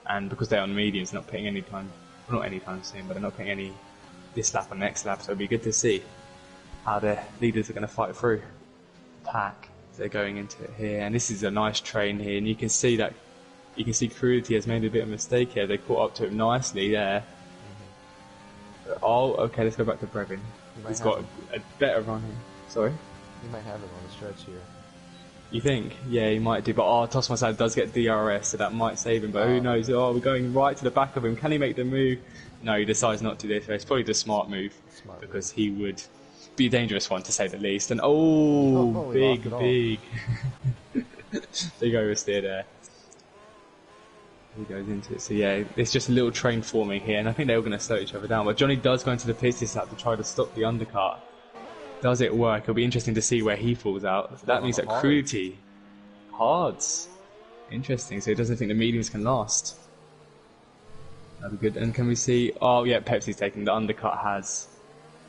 and because they're on mediums, not putting any time, well, not anytime soon, but they're not putting any this lap or next lap. So it'll be good to see how the leaders are going to fight through the pack. They're going into it here, and this is a nice train here, and you can see Crudity has made a bit of a mistake here. They caught up to him nicely there. Okay, let's go back to Brevin. He's got a better run here. Sorry? He might have it on the stretch here. You think? Yeah, he might do, but Toss My Salad does get DRS, so that might save him, but who knows? We're going right to the back of him. Can he make the move? No, he decides not to do this. It's probably the smart move, because he would be a dangerous one, to say the least. And big. Big oversteer there. He goes into it. So yeah, it's just a little train forming here, and I think they're all going to slow each other down. But Johnny does go into the pits this lap to try to stop the undercut. Does it work? It'll be interesting to see where he falls out. So that means that Crudity hards. Interesting. So he doesn't think the mediums can last. That'd be good. And can we see? Oh yeah, Pepsi's taking the undercut. Has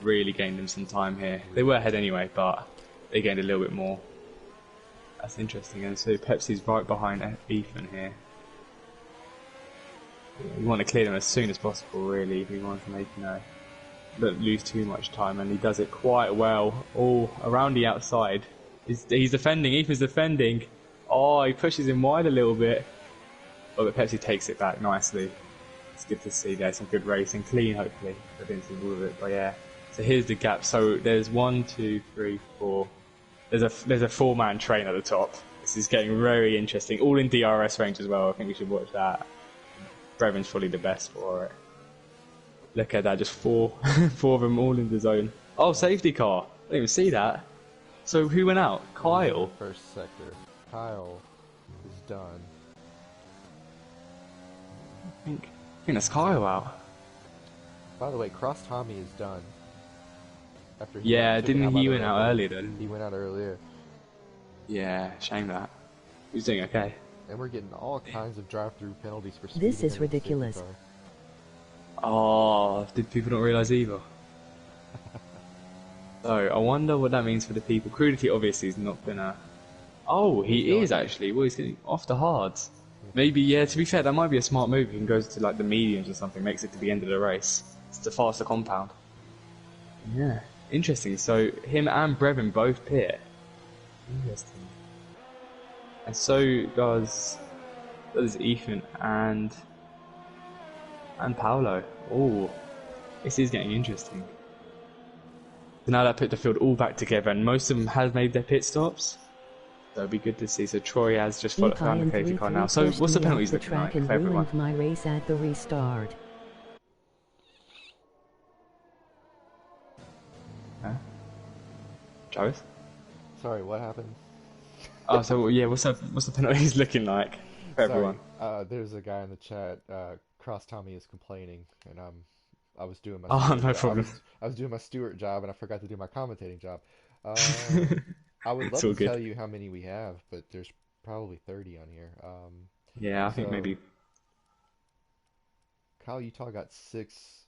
really gained them some time here. They were ahead anyway, but they gained a little bit more. That's interesting. And so Pepsi's right behind Ethan here. You want to clear them as soon as possible, really, if you want to make, don't lose too much time. And he does it quite well. Around the outside. He's defending. Ethan's defending. He pushes him wide a little bit. But Pepsi takes it back nicely. It's good to see there. Some good racing. Clean, hopefully. I didn't see all of it, but yeah. So here's the gap. So there's 1, 2, 3, 4. There's a 4-man train at the top. This is getting very interesting. All in DRS range as well. I think we should watch that. Brevin's probably the best for it. Look at that, just four of them all in the zone. Safety car. I didn't even see that. So who went out? Kyle. First sector. Kyle is done. I think that's Kyle out. By the way, Cross Tommy is done. After didn't he went out earlier then? He went out earlier. Yeah, shame that. He's doing okay. And we're getting all kinds of drive-through penalties for speeding. This is ridiculous. Did people not realise either? So I wonder what that means for the people. Crudity obviously is not gonna. Oh, he is actually. Well, he's getting off the hards. Maybe, yeah. To be fair, that might be a smart move. He can go to like the mediums or something. Makes it to the end of the race. It's the faster compound. Yeah, interesting. So him and Brevin both pit. Interesting. And so does Ethan and Paolo. Oh, this is getting interesting. So now that put the field all back together, and most of them have made their pit stops. So it'll be good to see. So Troy has just found the safety car now. So what's the penalties looking like for everyone? My race at the restart. Huh? Travis? Sorry, what happened? Oh, so yeah, what's the penalties looking like for everyone? There's a guy in the chat. Cross Tommy is complaining, and I was doing my. No problem. I was doing my steward job, and I forgot to do my commentating job. I would love to tell you how many we have, but there's probably 30 on here. Yeah, I think maybe. Kyle Utah got six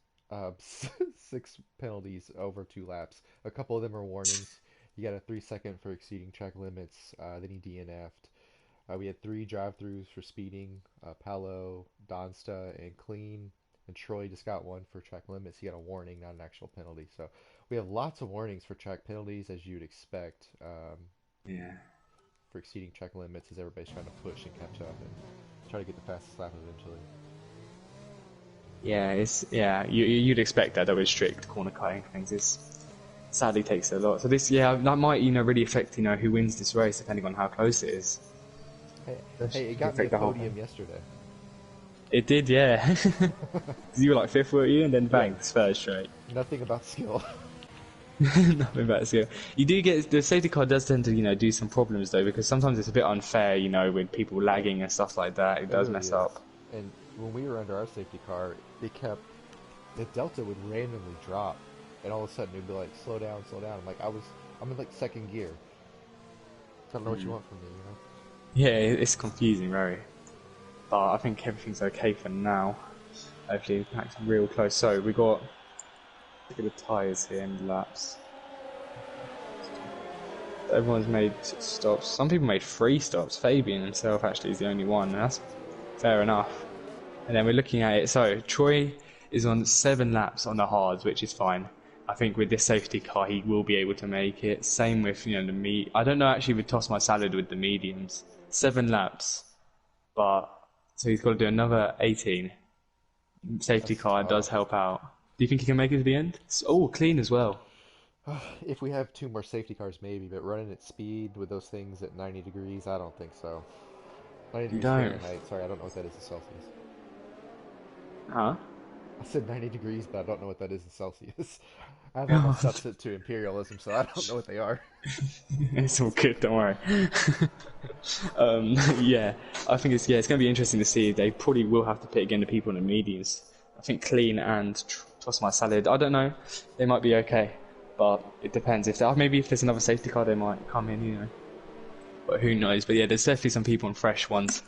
penalties over 2 laps. A couple of them are warnings. He got a 3-second for exceeding track limits. Then he DNF'd. We had 3 drive-throughs for speeding. Paolo, Donsta, and Clean. And Troy just got 1 for track limits. He got a warning, not an actual penalty. So we have lots of warnings for track penalties, as you'd expect. Yeah. For exceeding track limits, as everybody's trying to push and catch up and try to get the fastest lap eventually. Yeah, you'd expect that with strict corner cutting things. It sadly takes a lot. So this, that might really affect who wins this race depending on how close it is. Hey, it got me a podium yesterday. It did, yeah. You were like 5th, were you? And then bang, third straight. Nothing about skill. Nothing about skill. You do get the safety car does tend to do some problems though, because sometimes it's a bit unfair, with people lagging and stuff like that. It does mess up. And when we were under our safety car, the delta would randomly drop, and all of a sudden it'd be like slow down. I'm in like 2nd gear. I don't know what you want from me, Yeah, it's confusing, very. But I think everything's okay for now. Hopefully, it's real close. So we got. Look at the tyres here and the laps. Everyone's made stops. Some people made 3 stops. Fabian himself actually is the only one. And that's fair enough. And then we're looking at it. So Troy is on 7 laps on the hards, which is fine. I think with this safety car, he will be able to make it. Same with the I don't know actually with Toss My Salad with the mediums. 7 laps, but so he's got to do another 18. Safety car does help out. Do you think he can make it to the end? Oh, clean as well. If we have 2 more safety cars, maybe, but running at speed with those things at 90 degrees, I don't think so. 90 degrees Fahrenheit. Sorry, I don't know what that is in Celsius. Huh? I said 90 degrees, but I don't know what that is in Celsius. I have all my stuff set to imperialism, so I don't know what they are. It's all good, don't worry. Yeah, I think it's going to be interesting to see. They probably will have to pit again the people in the medians. I think Clean and Toss My Salad, I don't know, they might be okay, but it depends. Maybe if there's another safety car, they might come in, But who knows? But yeah, there's definitely some people on fresh ones,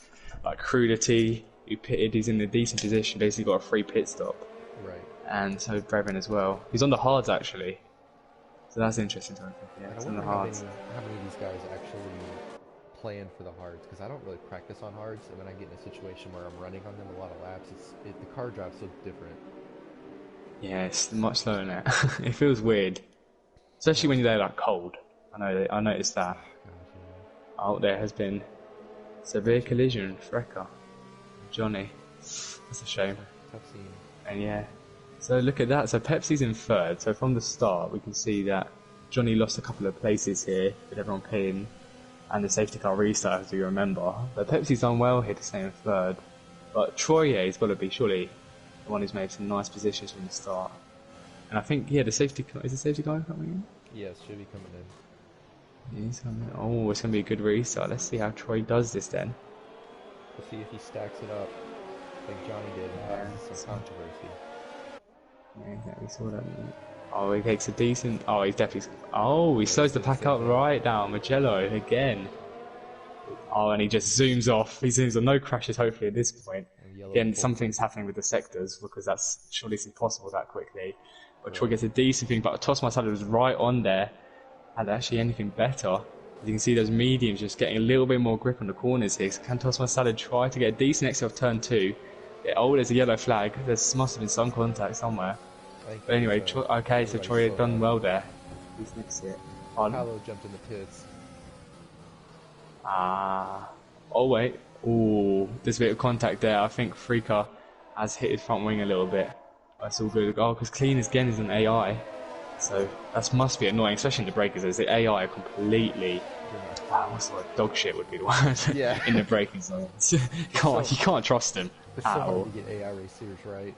like Crudity, who pitted. He's in a decent position, basically got a free pit stop. Right. And so Brevin as well. He's on the hards actually, so that's interesting to think. Yeah, he's on the hards. How many of these guys actually plan for the hards? Because I don't really practice on hards, and when I get in a situation where I'm running on them a lot of laps, the car drive's so different. Yeah, it's much slower than that. It feels weird, especially when you're like cold. I noticed that. Oh, there has been severe collision. Frecker, Johnny. That's a shame. Tough scene. And yeah. So look at that. So Pepsi's in 3rd. So from the start, we can see that Johnny lost a couple of places here with everyone pitting, and the safety car restart, as you remember. But Pepsi's done well here to stay in 3rd. But Troyer's got to be surely the one who's made some nice positions from the start. And I think, the safety car, is the safety car coming in? Yes, should be coming in. Yeah, he's coming in. Oh, it's going to be a good restart. Let's see how Troy does this then. We'll see if he stacks it up like Johnny did and causes some controversy. Yeah, exactly. Saw that. Oh, he takes a decent. Oh, he's definitely. Oh, he slows the pack up right now. Magello again. Oh, and he just zooms off. He zooms on. No crashes, hopefully, at this point. Again, something's happening with the sectors because that's surely it's impossible that quickly. Or Troy gets a decent thing, but Toss My Salad was right on there. Had actually anything better. As you can see, those mediums just getting a little bit more grip on the corners here. So can Toss My Salad try to get a decent exit off turn 2? Yeah, oh, there's a yellow flag. There must have been some contact somewhere. But anyway, okay, so Troy had done well there. Who's next here? Paolo jumped in the pits. Oh wait. Ooh, there's a bit of contact there. I think Freaka has hit his front wing a little bit. That's all good. Oh, because Clean again is an AI. So that must be annoying, especially in the breakers, as the AI are completely... what's the word? Dog shit would be the word. Yeah. In the braking zones. You can't trust them. It's so hard to get AI racers right.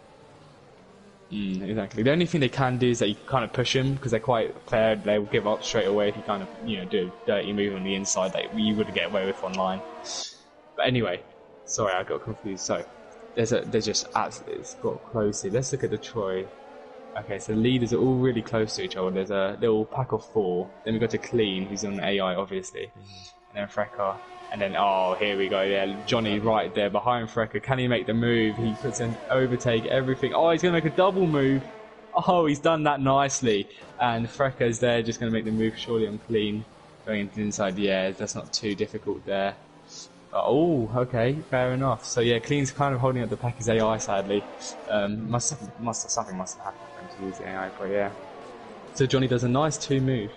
Exactly. The only thing they can do is that you kind of push them, because they're quite fair. They will give up straight away if you kind of, do a dirty move on the inside that you wouldn't get away with online. But anyway, sorry, I got confused. So they're just absolutely got close here. Let's look at the Troy. Okay, so the leaders are all really close to each other. There's a little pack of 4. Then we go to Clean, who's on AI, obviously. And then Frecker. And then, oh, here we go. Yeah, Johnny right there behind Frecker. Can he make the move? He puts in overtake, everything. Oh, he's going to make a double move. Oh, he's done that nicely. And Frecker's there, just going to make the move surely on Clean. Going into the inside, yeah, that's not too difficult there. Oh, okay, fair enough. So yeah, Clean's kind of holding up the pack as AI, sadly. Something must have happened for him to use the AI for, yeah. So Johnny does a nice 2 move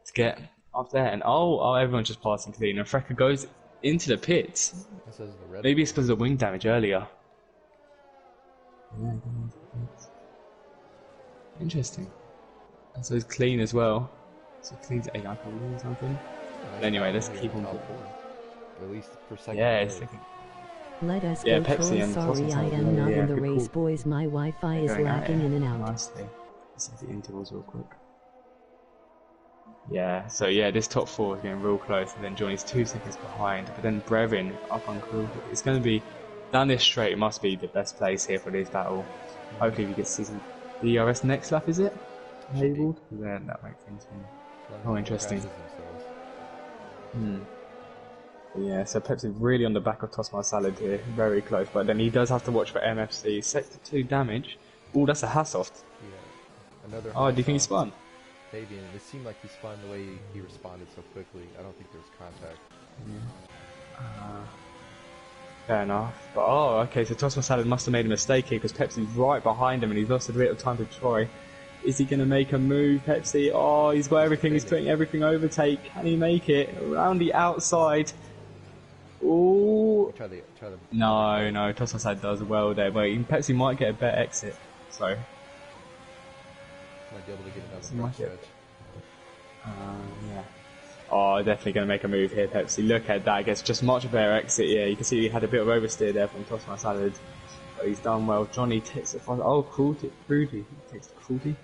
to get up there, and everyone's just passing Clean, and Frecker goes into the pits. Maybe it's because of the wing damage earlier. Yeah, interesting. And so it's Clean as well. So Clean's AI probably or something. But anyway, let's keep on. At least for second. Yeah, it's like Let us go, Pepsi and sorry I am not in the race, boys. My Wi-Fi is lagging in and out. Nicely. Let's see the intervals real quick. Yeah, so yeah, this top 4 is getting real close, and then Johnny's 2 seconds behind. But then Brevin up on crew. It's going to be down this straight. It must be the best place here for this battle. Hopefully, we get to see some DRS next lap. Is it labeled? Then that makes things more interesting. Yeah, so Pepsi really on the back of Toss My Salad here, very close, but then he does have to watch for MFC. Sector 2 damage. Oh, that's a Hassoft. Yeah. Another. Oh, do you think he spun? Maybe, and it seemed like he spun the way he responded so quickly. I don't think there was contact. Yeah. Fair enough. But okay, so Toss My Salad must have made a mistake here because Pepsi's right behind him and he's lost a bit of time to Troy. Is he going to make a move, Pepsi? Oh, he's got everything. He's putting everything overtake. Can he make it? Around the outside. Ooh. No, Toss My Salad does well there, but Pepsi might get a better exit. So. Might be able to get another stretch. Yeah. Oh, definitely going to make a move here, Pepsi. Look at that. Gets just much better exit. Yeah, you can see he had a bit of oversteer there from Toss My Salad. But he's done well. Johnny takes it. Oh, Cruelty. Fruity. He takes Cruelty.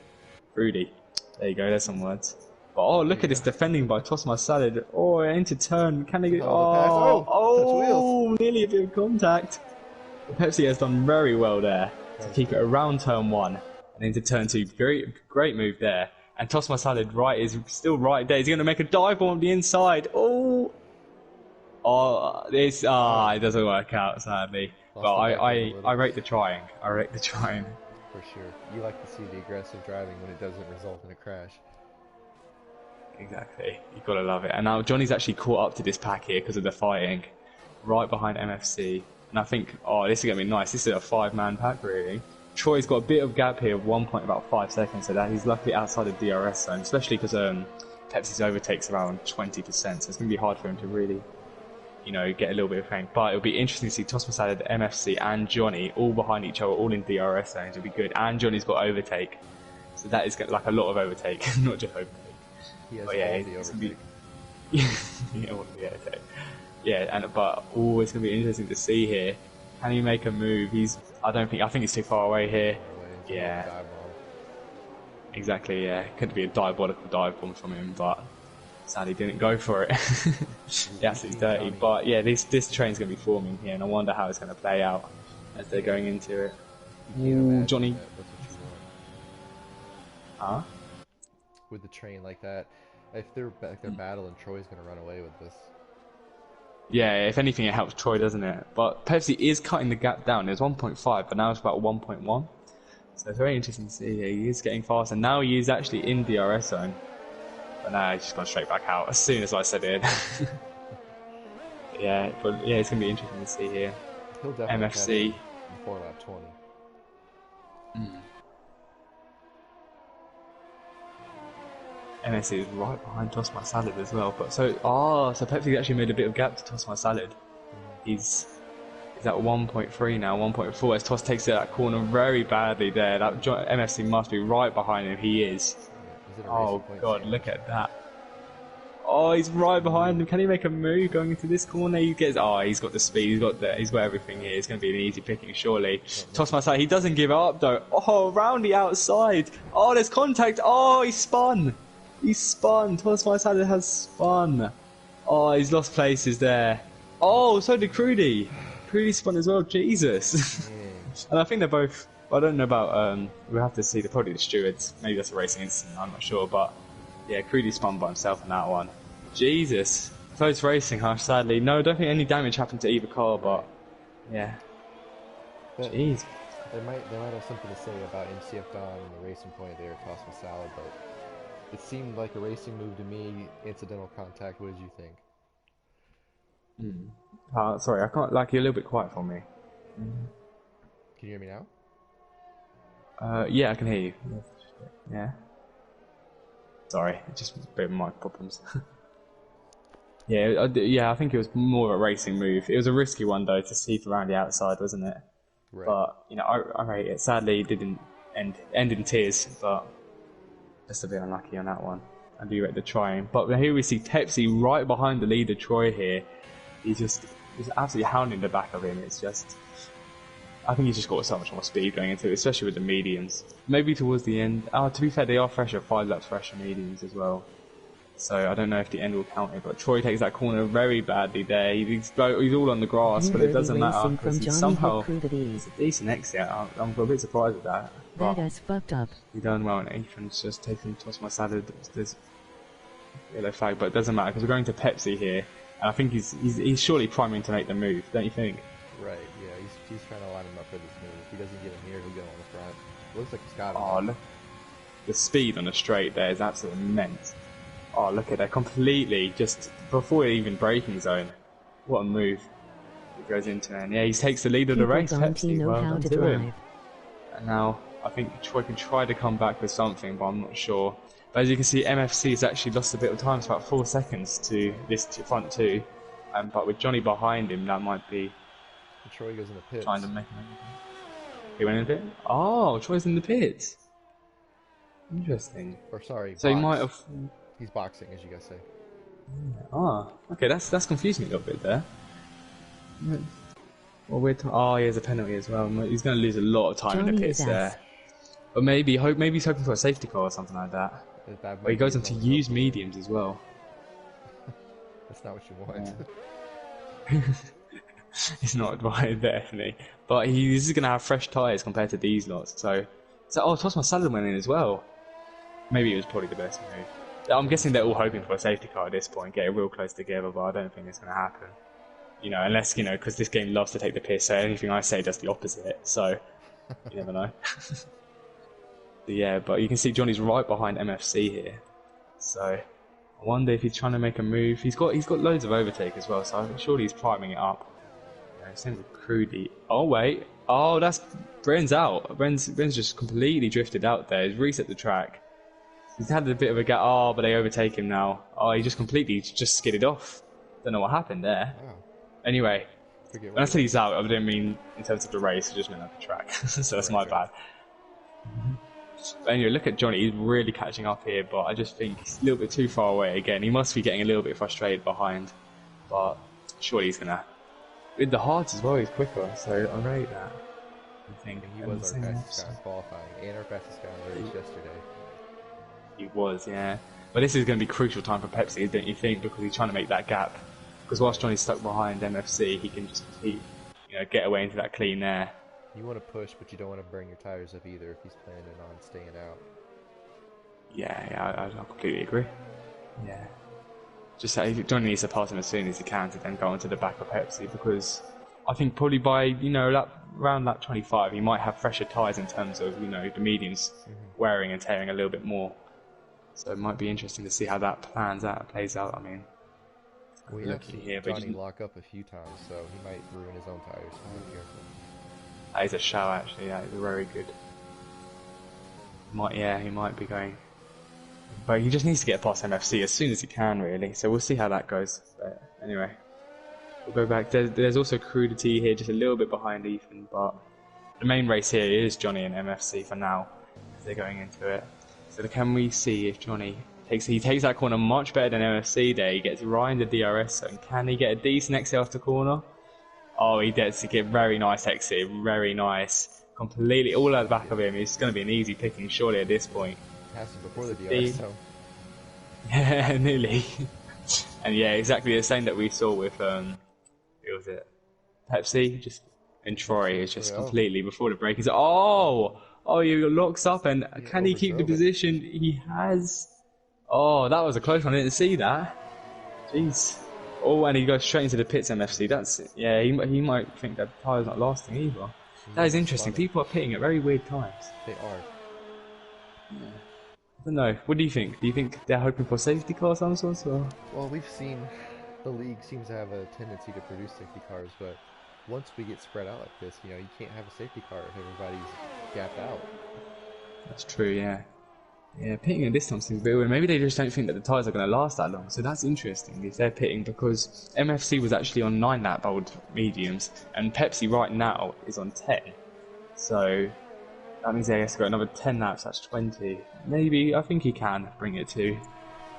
Fruity. There you go. There's some words. But look at this defending by Toss My Salad. Oh, into turn. Can they get... nearly a bit of contact. But Pepsi has done very well there to keep it around turn 1 and into turn 2. Great move there. And Toss My Salad is still right there. He's going to make a dive bomb on the inside. It doesn't work out, sadly. But I rate the trying. For sure. You like to see the aggressive driving when it doesn't result in a crash. Exactly. You've got to love it. And now Johnny's actually caught up to this pack here because of the fighting. Right behind MFC. And I think, this is going to be nice. This is a 5-man pack, really. Troy's got a bit of gap here of 1.5 seconds, so that he's luckily outside the DRS zone, especially because Pepsi's overtakes around 20%, so it's going to be hard for him to really, get a little bit of fame. But it'll be interesting to see Toss My Salad, MFC, and Johnny all behind each other, all in DRS zones. It'll be good. And Johnny's got overtake, so that is like a lot of overtake, not just overtake. He has all the overtake. All the overtake. Yeah, it's going to be interesting to see here. Can he make a move? I think he's too far away here. Yeah. Exactly, yeah. Could be a diabolical dive bomb from him, but sadly didn't go for it. Yes, it's dirty. But yeah, this train's going to be forming here, and I wonder how it's going to play out as they're going into it. Ooh, Johnny. Huh? With the train like that, if they're battling, Troy's going to run away with this. Yeah, if anything, it helps Troy, doesn't it? But Pepsi is cutting the gap down. It was 1.5, but now it's about 1.1. So it's very interesting to see here. He is getting faster. Now he is actually in DRS zone. But now he's just gone straight back out as soon as I said it. Yeah, but yeah, it's going to be interesting to see here. He'll definitely MFC. Before lap 20. MSC is right behind Toss My Salad as well. But so Pepsi actually made a bit of gap to Toss My Salad. He's at 1.3 now, 1.4 as Toss takes that corner very badly there. That MFC must be right behind him. He is. Oh god, look at that. Oh, he's right behind him. Can he make a move going into this corner? He's got the speed. He's got everything here. It's going to be an easy picking, surely. Toss my side. He doesn't give up though. Oh, round the outside. Oh, there's contact. Oh, he spun. He's spun. Toss my side has spun. Oh, he's lost places there. Oh, so did Crudy. Crudy spun as well. Jesus. And I think they're both. I don't know about. We'll have to see. Probably the stewards. Maybe that's a racing incident. I'm not sure, but. Yeah, Crudy spun by himself on that one. Jesus. Close racing, huh? Sadly. No, I don't think any damage happened to either car, but... Yeah. Jeez. They might have something to say about MCF Don and the racing point there, Toss My Salad, but... It seemed like a racing move to me, incidental contact. What did you think? Sorry, I can't... Like, you're a little bit quiet for me. Can you hear me now? Yeah, I can hear you. Yeah. Sorry, just a bit of mic problems. Yeah, I think it was more of a racing move. It was a risky one though to see around the outside, wasn't it? Right. But you know, I rate it. Sadly, it didn't end in tears, but just a bit unlucky on that one. I do rate the trying. But here we see Pepsi right behind the leader, Troy. Here, he's absolutely hounding the back of him. It's just. I think he's just got so much more speed going into it, especially with the mediums. Maybe towards the end. To be fair, they are fresher, 5 laps fresher mediums as well. So I don't know if the end will count it. But Troy takes that corner very badly there. He's all on the grass, but it doesn't matter because somehow it's a decent exit. I'm a bit surprised at that. That is fucked up. He done well, and Ethan's just taking Toss My Salad. There's yellow flag, but it doesn't matter because we're going to Pepsi here, and I think he's surely priming to make the move, don't you think? Right, yeah, he's trying to line him up for this move. If he doesn't get him here, he'll go on the front. Looks like he's got him. Oh, look. The speed on the straight there is absolutely immense. Oh, look at that. Completely, just before even braking zone. What a move. He goes into it. And yeah, he takes the lead of the race. Pepsi, well done to him. And now, I think Troy can try to come back with something, but I'm not sure. But as you can see, MFC has actually lost a bit of time. It's about 4 seconds to this front two. But with Johnny behind him, that might be... Troy goes in the pits. Trying to make him. He went in the pit? Oh, Troy's in the pits. Interesting. Or sorry, so he might have. He's boxing, as you guys say. Okay, that's confusing a little bit there. Well, he has a penalty as well. He's going to lose a lot of time in the pits there. But maybe he's hoping for a safety car or something like that. But he goes on to use mediums as well. That's not what you want. Yeah. It's not advised, definitely. But he's going to have fresh tyres compared to these lots. So Toss My Salad went in as well. Maybe it was probably the best move. I'm guessing they're all hoping for a safety car at this point, get it real close together, but I don't think it's going to happen. You know, unless, because this game loves to take the piss, so anything I say does the opposite. So, you never know. Yeah, but you can see Johnny's right behind MFC here. So, I wonder if he's trying to make a move. He's got loads of overtake as well, so I'm sure he's priming it up. Same with Crudy. Oh wait. Oh, that's Bren's out. Bren's just completely drifted out there. He's reset the track. He's had a bit of a gap. Oh, but they overtake him now. Oh, he just completely skidded off. Don't know what happened there. Wow. Anyway, when I said he's out, I didn't mean in terms of the race. I just meant at the track. So that's my bad. But anyway, look at Johnny. He's really catching up here, but I just think he's a little bit too far away again. He must be getting a little bit frustrated behind, but surely he's gonna. With the hards as well, he's quicker, so I rate that. I think he was our fastest guy in qualifying and our fastest guy in the race yesterday. He was, yeah. But this is going to be crucial time for Pepsi, don't you think? Because he's trying to make that gap. Because whilst Johnny's stuck behind MFC, he can just get away into that clean air. You want to push, but you don't want to burn your tires up either if he's planning on staying out. Yeah, I completely agree. Yeah. Just Johnny needs to pass him as soon as he can to then go onto the back of Pepsi, because I think probably by around lap 25, he might have fresher tyres in terms of, you know, the mediums wearing and tearing a little bit more. So it might be interesting to see how that plays out. I mean, We have looking seen here, but Johnny lock up a few times, so he might ruin his own tires. So be careful. that is a show actually. That is very good. He might be going, but he just needs to get past MFC as soon as he can, really. So we'll see how that goes. But anyway, we'll go back. There's also Crudity here, just a little bit behind Ethan, but the main race here is Johnny and MFC for now. They're going into it. So can we see if Johnny takes that corner much better than MFC there? He gets Ryan the DRS, and can he get a decent exit off the corner? Oh, he gets to get very nice exit, very nice. Completely all at the back of him. It's going to be an easy picking, surely, at this point. Passed before the DRS, so. Yeah, nearly. And yeah, exactly the same that we saw with, who was it? Pepsi? And Troy is just completely before the break. He's he locks up, and can he keep the position? He has. Oh, that was a close one. I didn't see that. Jeez. Oh, and he goes straight into the pits, MFC. He might think that the tyre's not lasting either. That is interesting. People are pitting at very weird times. They are. Yeah. I don't know. What do you think? Do you think they're hoping for safety car of some sort? Or? Well, we've seen the league seems to have a tendency to produce safety cars, but once we get spread out like this, you can't have a safety car if everybody's gapped out. That's true, yeah. Yeah, pitting at this time seems a bit weird. Maybe they just don't think that the tyres are going to last that long. So that's interesting if they're pitting, because MFC was actually on 9-lap old mediums, and Pepsi right now is on 10. So that means they have to go another 10 laps, that's 20. Maybe, I think he can bring it to,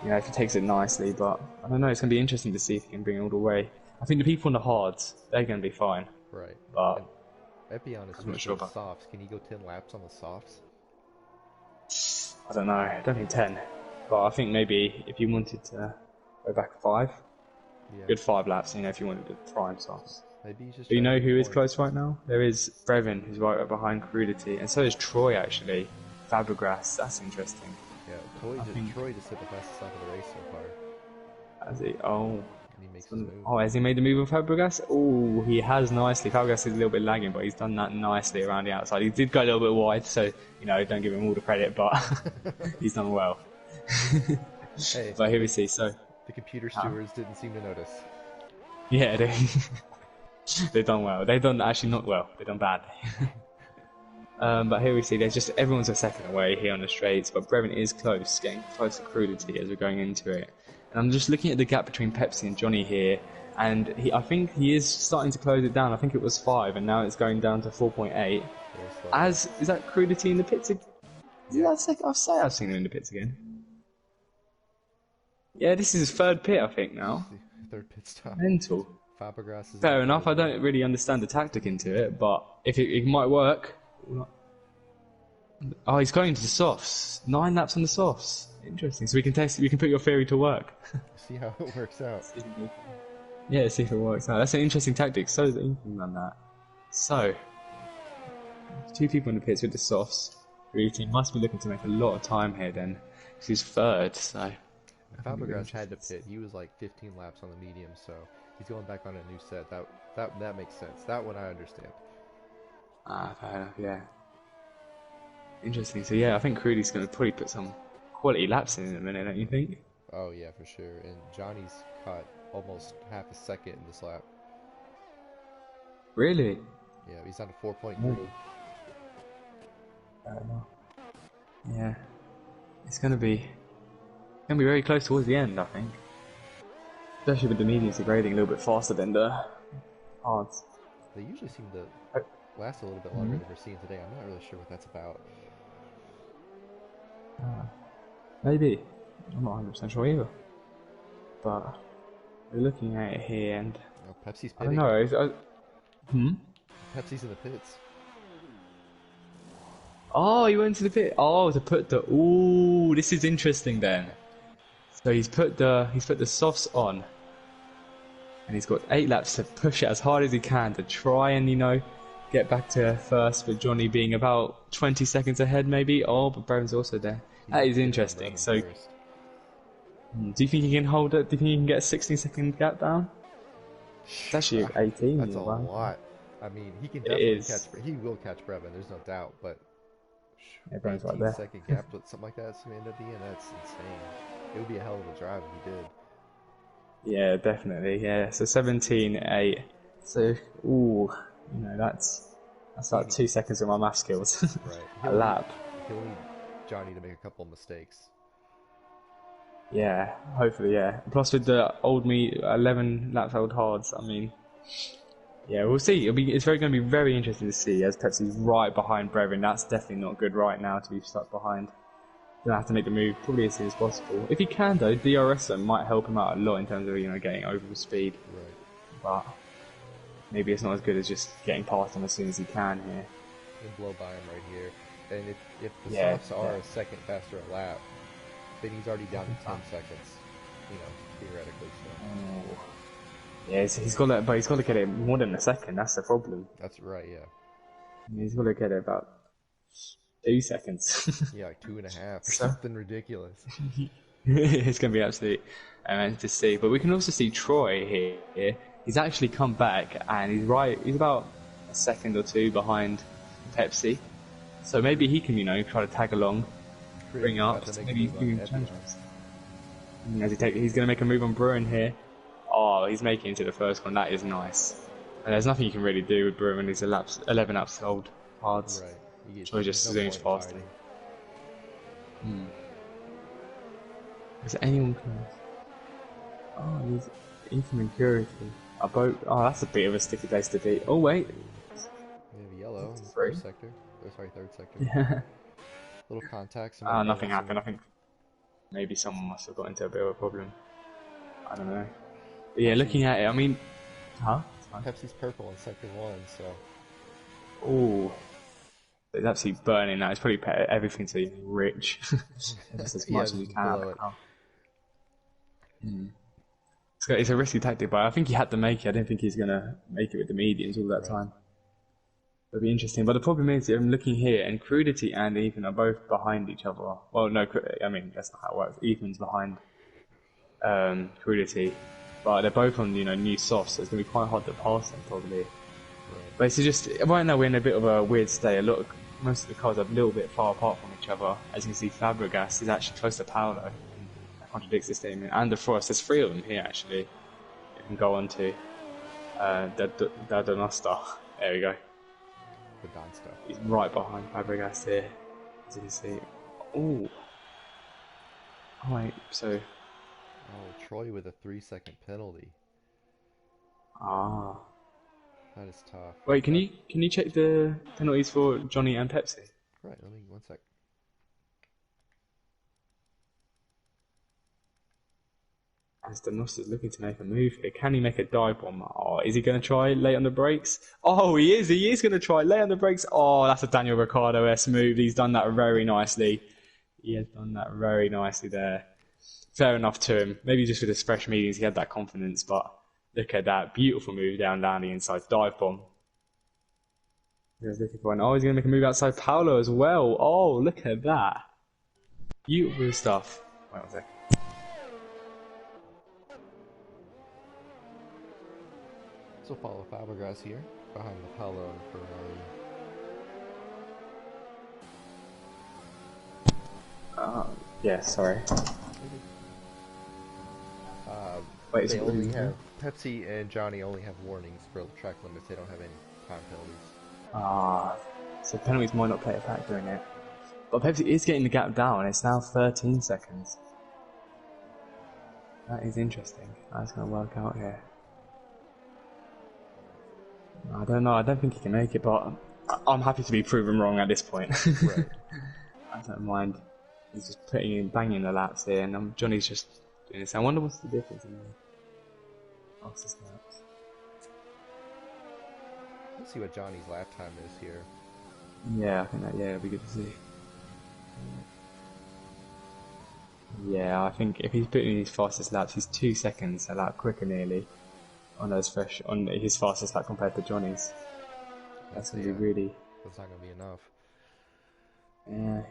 if he takes it nicely, but I don't know, it's going to be interesting to see if he can bring it all the way. I think the people on the hards, they're going to be fine. Right. But Epion is switching to softs. Can he go 10 laps on the softs? I don't know, I don't think 10. But I think maybe if you wanted to go back 5, good 5 laps, if you wanted to try and softs. Maybe he's just Do you know who is close right now? There is Brevin, who's right behind Crudity, and so is Troy actually. Fabregas, that's interesting. Yeah, Troy just hit the fastest lap of the race so far. Has he? Oh. And he makes his move. Oh, has he made the move with Fabregas? Oh, he has nicely. Fabregas is a little bit lagging, but he's done that nicely around the outside. He did go a little bit wide, so, don't give him all the credit, but he's done well. Hey, but here we see, so... The computer stewards didn't seem to notice. Yeah, they've done well. They've done actually not well. They've done bad. But here we see everyone's a second away here on the straights, but Brevin is close, getting close to Crudity as we're going into it. And I'm just looking at the gap between Pepsi and Johnny here, and I think he is starting to close it down. I think it was 5, and now it's going down to 4.8. Is that Crudity in the pits? I've seen him in the pits again. Yeah, this is his 3rd pit, I think, now. 3rd pit stop. Mental. Fabregas is Fair enough, I don't really understand the tactic into it, but if it might work. Oh, he's going to the softs. 9 laps on the softs. Interesting. So we can put your theory to work. See how it works out. Yeah, see if it works out. That's an interesting tactic. So is Ethan done that. So, 2 people in the pits with the softs. Really team must be looking to make a lot of time here then. He's 3rd, so. Fabregas had to pit. He was like 15 laps on the medium, so he's going back on a new set. That makes sense. That one I understand. Fair enough, yeah. Interesting. So yeah, I think Crudy's going to probably put some quality laps in a minute, don't you think? Oh yeah, for sure. And Johnny's caught almost half a second in this lap. Really? Yeah, he's on a 4.3. I don't know. Yeah. It's going to be very close towards the end, I think. Especially with the mediums degrading a little bit faster than the hards. They usually seem to last a little bit longer than we're seeing today. I'm not really sure what that's about. Maybe. I'm not 100% sure either. But we're looking at it here and... Pepsi's I pitting. don't know. Pepsi's in the pits. Oh, he went to the pit. Oh, to put the... Ooh, this is interesting then. So he's put the softs on. And he's got 8 laps to push it as hard as he can to try and, get back to first, with Johnny being about 20 seconds ahead maybe. Oh, but Brown's also there. That is interesting. So, do you think he can hold it? Do you think he can get a 16-second gap down? It's actually 18. That's a lot. I mean, he can It definitely is. catch. He will catch Brevin. There's no doubt. But Everyone's right 18 there. second gap, something like that's gonna end up being. That's insane. It would be a hell of a drive if he did. Yeah, definitely. Yeah, so 17.8. So, ooh, that's like 2 seconds of my math skills. Right. A lap. He'll need Johnny to make a couple mistakes. Yeah, hopefully, yeah. Plus with the old me, 11 laps old hards, I mean, yeah, we'll see. It's going to be very interesting to see as Pepsi's right behind Brevin. That's definitely not good right now to be stuck behind. Gonna have to make the move probably as soon as possible. If he can though, DRS might help him out a lot in terms of getting over speed. Right. But maybe it's not as good as just getting past him as soon as he can here. He'll blow by him right here. And if the Yeah, softs are a second faster a lap, then he's already down to 10 seconds. Theoretically. So. Yeah, he's got to, but he's got to get it more than a second. That's the problem. That's right. Yeah. He's got to get it about 2 seconds. Yeah, like 2.5 or something ridiculous. It's going to be absolutely amazing to see. But we can also see Troy here. He's actually come back and he's about a second or two behind Pepsi. So maybe he can, try to tag along, bring up. Maybe he can change us. He's going to make a move on Bruin here. Oh, he's making it into the first one. That is nice. And there's nothing you can really do with Bruin. He's 11 laps old hards. Right. Troy just zooms faster. Is anyone close? Oh, he's Ethan and Purity. Oh, that's a bit of a sticky place to be. Oh, wait. We have yellow in the first sector. Third sector. Yeah. Little contacts. Nothing happened. I think maybe someone must have got into a bit of a problem. I don't know. But yeah, looking at it, I mean... Huh? Pepsi's purple in sector 1, so... Oh. It's absolutely burning now. It's probably everything to rich. Just as much as you can. It's a risky tactic, but I think he had to make it. I don't think he's going to make it with the mediums all that time. It'll be interesting. But the problem is, I'm looking here, and Crudity and Ethan are both behind each other. Well, no, I mean, that's not how it works. Ethan's behind Crudity. But they're both on, new softs, so it's going to be quite hard to pass them, probably. Right. But it's just, right now we're in a bit of a weird state. Most of the cars are a little bit far apart from each other. As you can see, Fabregas is actually close to Paolo. That contradicts the statement. And the Frost, there's 3 of them here, actually. You can go on to the Donosta. There we go. The Donsta. He's right behind Fabregas here, as you can see. Ooh. Alright, so... Oh, Troy with a 3-second penalty. Ah. That is tough. Wait, can you check the penalties for Johnny and Pepsi? Right, let me, 1 sec. As Donosta's looking to make a move here. Can he make a dive bomb? Oh, is he going to try late on the brakes? Oh, he is going to try late on the brakes. Oh, that's a Daniel Ricciardo-esque move. He's done that very nicely. He has done that very nicely there. Fair enough to him. Maybe just with his fresh meetings he had that confidence, but look at that. Beautiful move down the inside. Dive bomb. He's looking for one. Oh, he's going to make a move outside Paolo as well. Oh, look at that. Beautiful stuff. Wait 1 sec. So follow Fabregas here, behind the Paolo and Ferrari. Yeah, sorry. Wait, they only have Pepsi and Johnny only have warnings for track limits. They don't have any time penalties. So penalties might not play a factor in it. But Pepsi is getting the gap down. It's now 13 seconds. That is interesting. That's going to work out here. I don't know. I don't think he can make it, but I'm happy to be proven wrong at this point. Right. I don't mind. He's just banging the laps here, and Johnny's just doing this. I wonder what's the difference in the fastest laps. Let's see what Johnny's lap time is here. Yeah, I think it'll be good to see. Yeah, I think if he's putting in his fastest laps, he's 2 seconds a lap quicker nearly on his fastest lap compared to Johnny's. That's going to be really... That's not going to be enough. Yeah,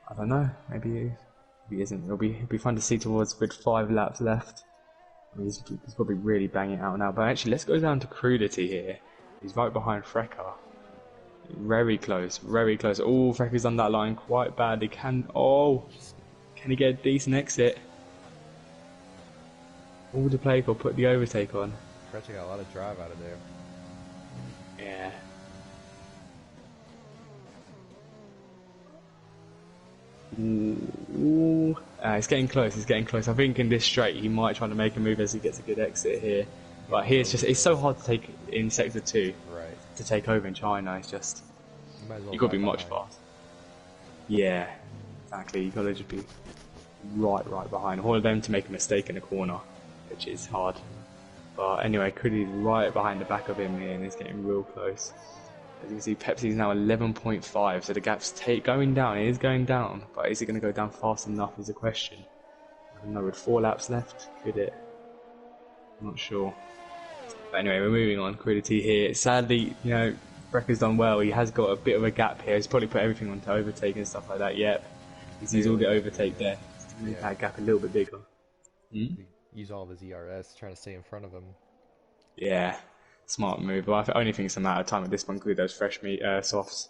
I don't know. Maybe he isn't. It'll be fun to see with 5 laps left. I mean, he's probably really banging it out now. But actually, let's go down to Crudity here. He's right behind Frecker. Very close, very close. Oh, Frecker's on that line quite badly. Can he get a decent exit? All to play for, put the overtake on. Fretcher got a lot of drive out of there. Yeah. Ooh. He's getting close, he's getting close. I think in this straight he might try to make a move as he gets a good exit here. But here it's so hard to take in sector 2. Right. To take over in China, it's just... You might as well You've got to be ride much behind. faster. Yeah, exactly. You've got to just be right behind. All of them to make a mistake in the corner, which is hard. But anyway, Critty's right behind the back of him here and he's getting real close. As you can see, Pepsi's now 11.5, so the gap's going down. It is going down, but is it going to go down fast enough is the question. I don't know, with 4 laps left, could it? I'm not sure. But anyway, we're moving on. Critty here. Sadly, you know, Brecker's done well. He has got a bit of a gap here. He's probably put everything onto overtake and stuff like that. Yep. He's all the overtake there. To make that gap a little bit bigger. Use all of his ERS, trying to stay in front of him. Yeah. Smart move. But I only think it's a matter of time at this point with those fresh meat softs.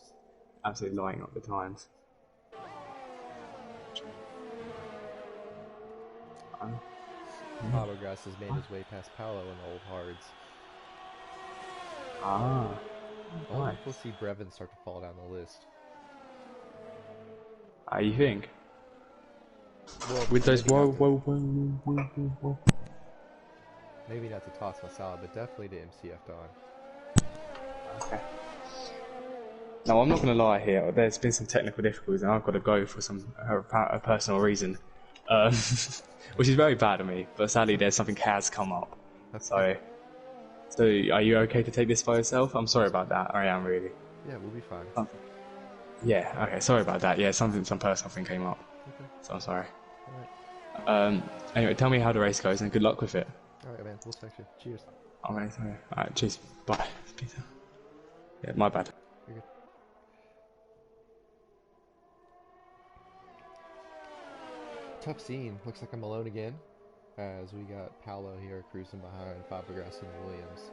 Absolutely lighting up the times. Fabregas has made his way past Paolo in the old hards. Ah. I Nice. we'll see Brevin start to fall down the list. You think? Well, With those maybe whoa. maybe not to toss my salad, but definitely to MCF Don. Okay. No, I'm not going to lie here. There's been some technical difficulties, and I've got to go for a personal reason, which is very bad of me. But sadly, there's something has come up. So, are you okay to take this by yourself? I'm sorry about that. I am really. Yeah, we'll be fine. Something. Yeah. Okay. Sorry about that. Yeah, some personal thing came up. Okay. So I'm sorry. Alright. Anyway, tell me how the race goes, and good luck with it. Alright, man. We'll text you. Cheers. Alright. Cheers. Bye. Peace out. Yeah, my bad. You're good. Tough scene. Looks like I'm alone again, as we got Paolo here cruising behind Fabregas and Williams.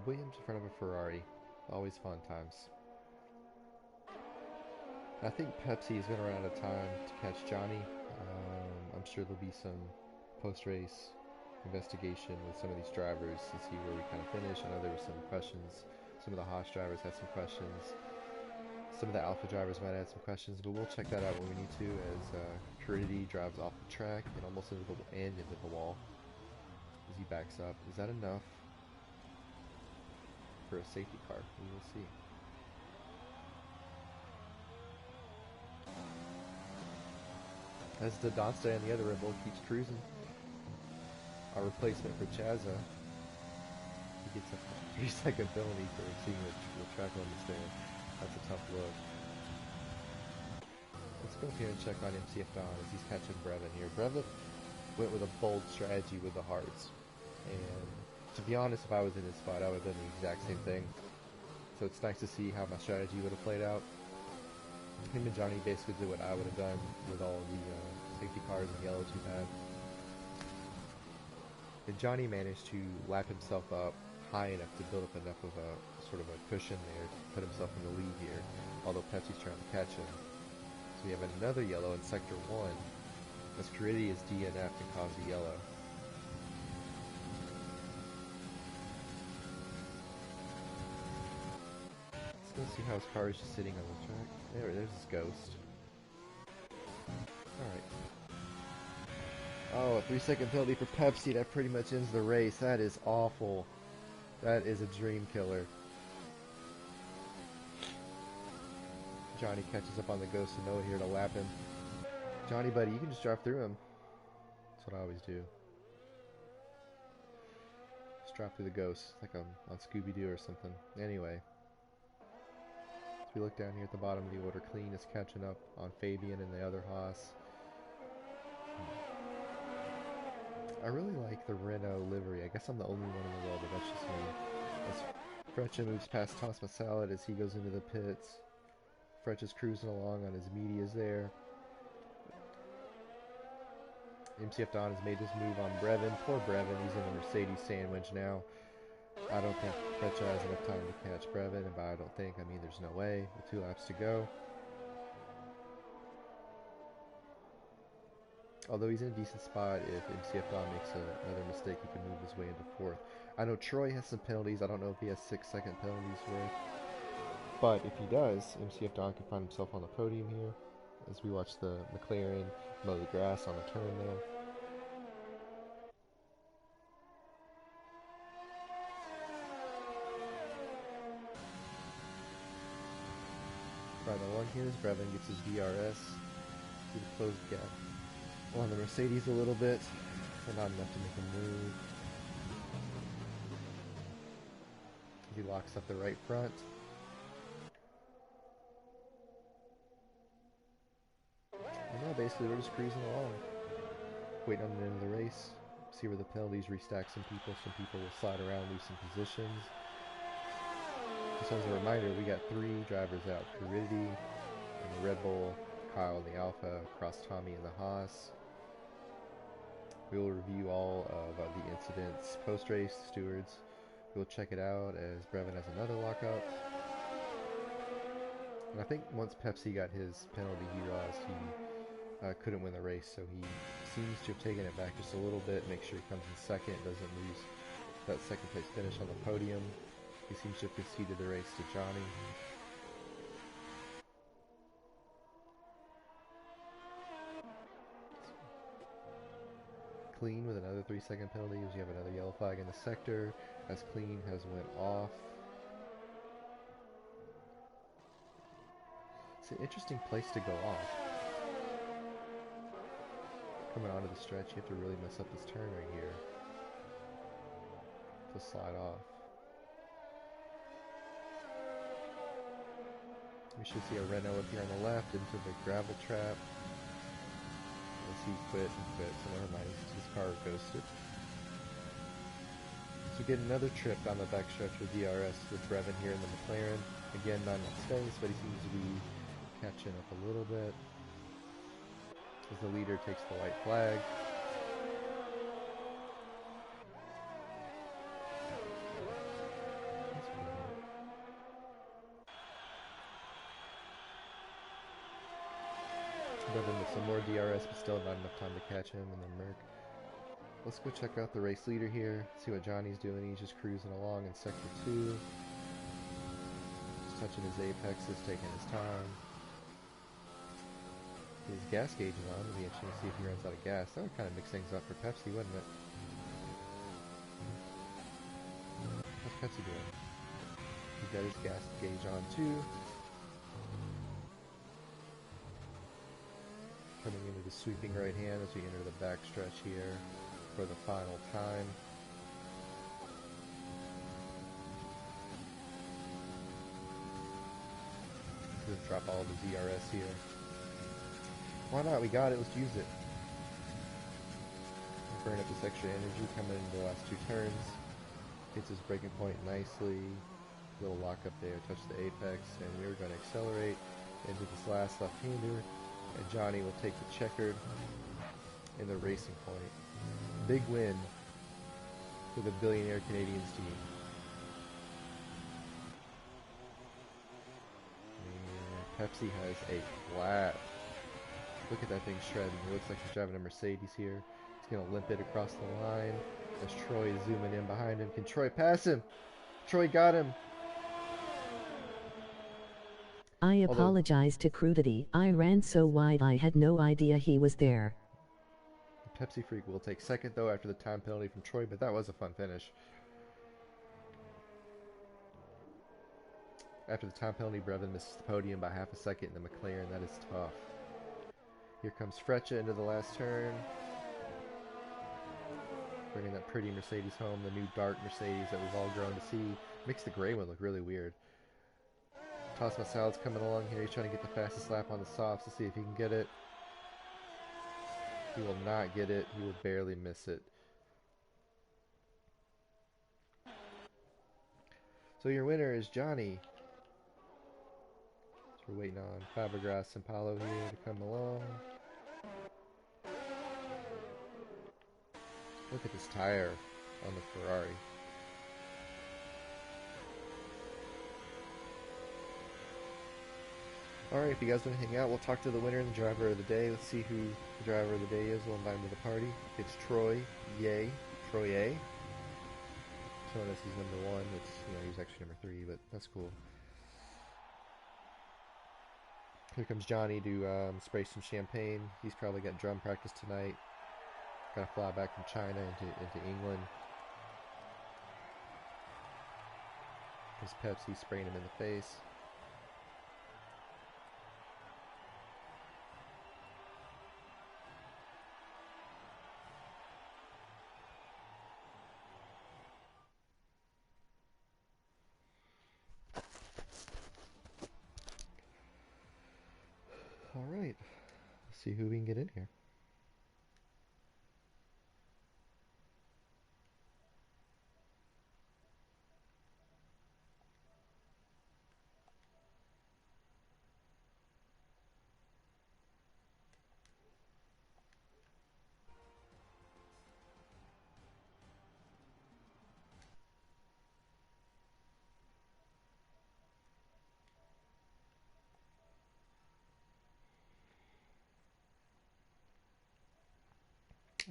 Williams in front of a Ferrari. Always fun times. I think Pepsi is going to run out of time to catch Johnny. I'm sure there'll be some post-race investigation with some of these drivers to see where we kind of finish. I know there were some questions. Some of the Haas drivers had some questions. Some of the Alpha drivers might have some questions, but we'll check that out when we need to as Critty drives off the track and almost into the wall as he backs up. Is that enough for a safety car? We will see. As the Donsta and the other Red Bull keeps cruising. Our replacement for Chazza. He gets a 3-second penalty for seeing the track limits there. That's a tough look. Let's go here and check on MCF Don as he's catching Brevin here. Brevin went with a bold strategy with the hearts. And to be honest, if I was in his spot, I would have done the exact same thing. So it's nice to see how my strategy would have played out. Him and Johnny basically did what I would have done with all the safety cars and yellows we've had. And Johnny managed to lap himself up high enough to build up enough of a sort of a cushion there to put himself in the lead here, although Pepsi's trying to catch him. So we have another yellow in sector 1 as Critty is DNF and caused a yellow. Let's go see how his car is just sitting on the track. There's his ghost. Alright. Oh, a 3-second penalty for Pepsi. That pretty much ends the race. That is awful. That is a dream killer. Johnny catches up on the ghost of Noah here to lap him. Johnny, buddy, you can just drive through him. That's what I always do. Just drive through the ghost, like on Scooby-Doo or something. Anyway. As we look down here at the bottom of the order, Clean is catching up on Fabian and the other Haas. I really like the Renault livery. I guess I'm the only one in the world, but that's just me. As Freccia moves past Toss My Salad as he goes into the pits. Freccia's cruising along on his medias there. MCF Don has made his move on Brevin. Poor Brevin, he's in a Mercedes sandwich now. I don't think Fretcha has enough time to catch Brevin, and by I don't think, I mean there's no way, with 2 laps to go. Although he's in a decent spot, if MCF Don makes another mistake, he can move his way into 4th. I know Troy has some penalties. I don't know if he has 6-second penalties worth. But if he does, MCF Don can find himself on the podium here as we watch the McLaren mow the grass on the turn there. Final one here is Brevin gets his DRS to the closed gap on the Mercedes a little bit, but not enough to make a move. He locks up the right front. And now basically we're just cruising along, waiting on the end of the race, see where the penalties restack some people will slide around, lose some positions. Just as a reminder, we got 3 drivers out, Caridity in the Red Bull, Kyle in the Alpha, across Tommy in the Haas. We will review all of the incidents post-race, stewards. We'll check it out as Brevin has another lockup. And I think once Pepsi got his penalty, he realized he couldn't win the race, so he seems to have taken it back just a little bit, make sure he comes in second, doesn't lose that second place finish on the podium. He seems to have conceded the race to Johnny. Clean with another 3-second penalty as you have another yellow flag in the sector as Clean has went off. It's an interesting place to go off. Coming onto the stretch, you have to really mess up this turn right here to slide off. We should see a Renault up here on the left into the gravel trap. As he quit and quit, so never mind, his car ghosted. So we get another trip down the backstretch with DRS with Brevin here in the McLaren. Again, not enough space, but he seems to be catching up a little bit. As the leader takes the white flag. Brevin with some more DRS, but still not enough time to catch him, and then Merc. Let's go check out the race leader here, see what Johnny's doing. He's just cruising along in Sector 2. Just touching his apexes, taking his time. His gas gauge is on. It'll be interesting to see if he runs out of gas. That would kind of mix things up for Pepsi, wouldn't it? How's Pepsi doing? He's got his gas gauge on too. Coming into the sweeping right hand as we enter the backstretch here for the final time. Just drop all the DRS here. Why not? We got it. Let's use it. Burn up this extra energy coming into the last 2 turns. Hits his braking point nicely. Little lock up there. Touch the apex. And we're going to accelerate into this last left-hander. And Johnny will take the checkered in the Racing Point. Big win for the Billionaire Canadians team. And Pepsi has a flat. Look at that thing shredding. It looks like he's driving a Mercedes here. He's going to limp it across the line as Troy is zooming in behind him. Can Troy pass him? Troy got him. I apologize to Crudity. I ran so wide I had no idea he was there. Pepsi Freak will take second though after the time penalty from Troy, but that was a fun finish. After the time penalty, Brevin misses the podium by half a second in the McLaren. That is tough. Here comes Fretcha into the last turn. Bringing that pretty Mercedes home, the new dark Mercedes that we've all grown to see. Makes the gray one look really weird. Toss My Salad's coming along here. He's trying to get the fastest lap on the softs to see if he can get it. He will not get it. He will barely miss it. So your winner is Johnny. So we're waiting on Fabregas and Paulo here to come along. Look at this tire on the Ferrari. Alright, if you guys want to hang out, we'll talk to the winner and the driver of the day. Let's see who the driver of the day is. We'll invite him to the party. It's Troy. Yay. Troy A. Showing us he's number 1. It's, he's actually number 3, but that's cool. Here comes Johnny to spray some champagne. He's probably got drum practice tonight. Got to fly back from China into England. His Pepsi spraying him in the face. Alright, let's see who we can get in here.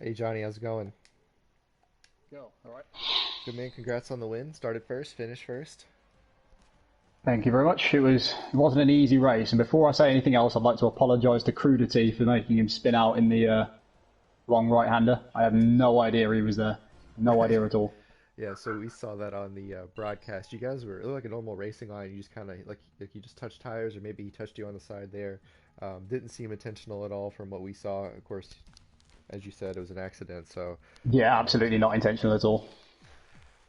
Hey Johnny, how's it going? Go, alright. Good man, congrats on the win. Started first, finished first. Thank you very much. It wasn't an easy race, and before I say anything else, I'd like to apologise to Crudity for making him spin out in the wrong right-hander. I had no idea he was there. No idea at all. Yeah, so we saw that on the broadcast. You guys were, it looked like a normal racing line. You just kind of, like you just touched tires, or maybe he touched you on the side there. Didn't seem intentional at all from what we saw. Of course, as you said, it was an accident, so... Yeah, absolutely not intentional at all.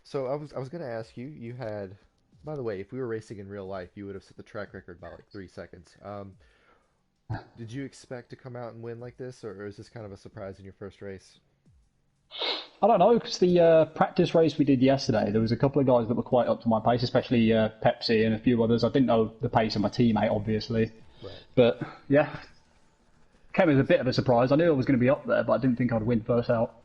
So I was going to ask you, you had... By the way, if we were racing in real life, you would have set the track record by like 3 seconds. Did you expect to come out and win like this, or is this kind of a surprise in your first race? I don't know, because the practice race we did yesterday, there was a couple of guys that were quite up to my pace, especially Pepsi and a few others. I didn't know the pace of my teammate, obviously. Right. But, yeah, came as a bit of a surprise. I knew I was going to be up there, but I didn't think I'd win first out.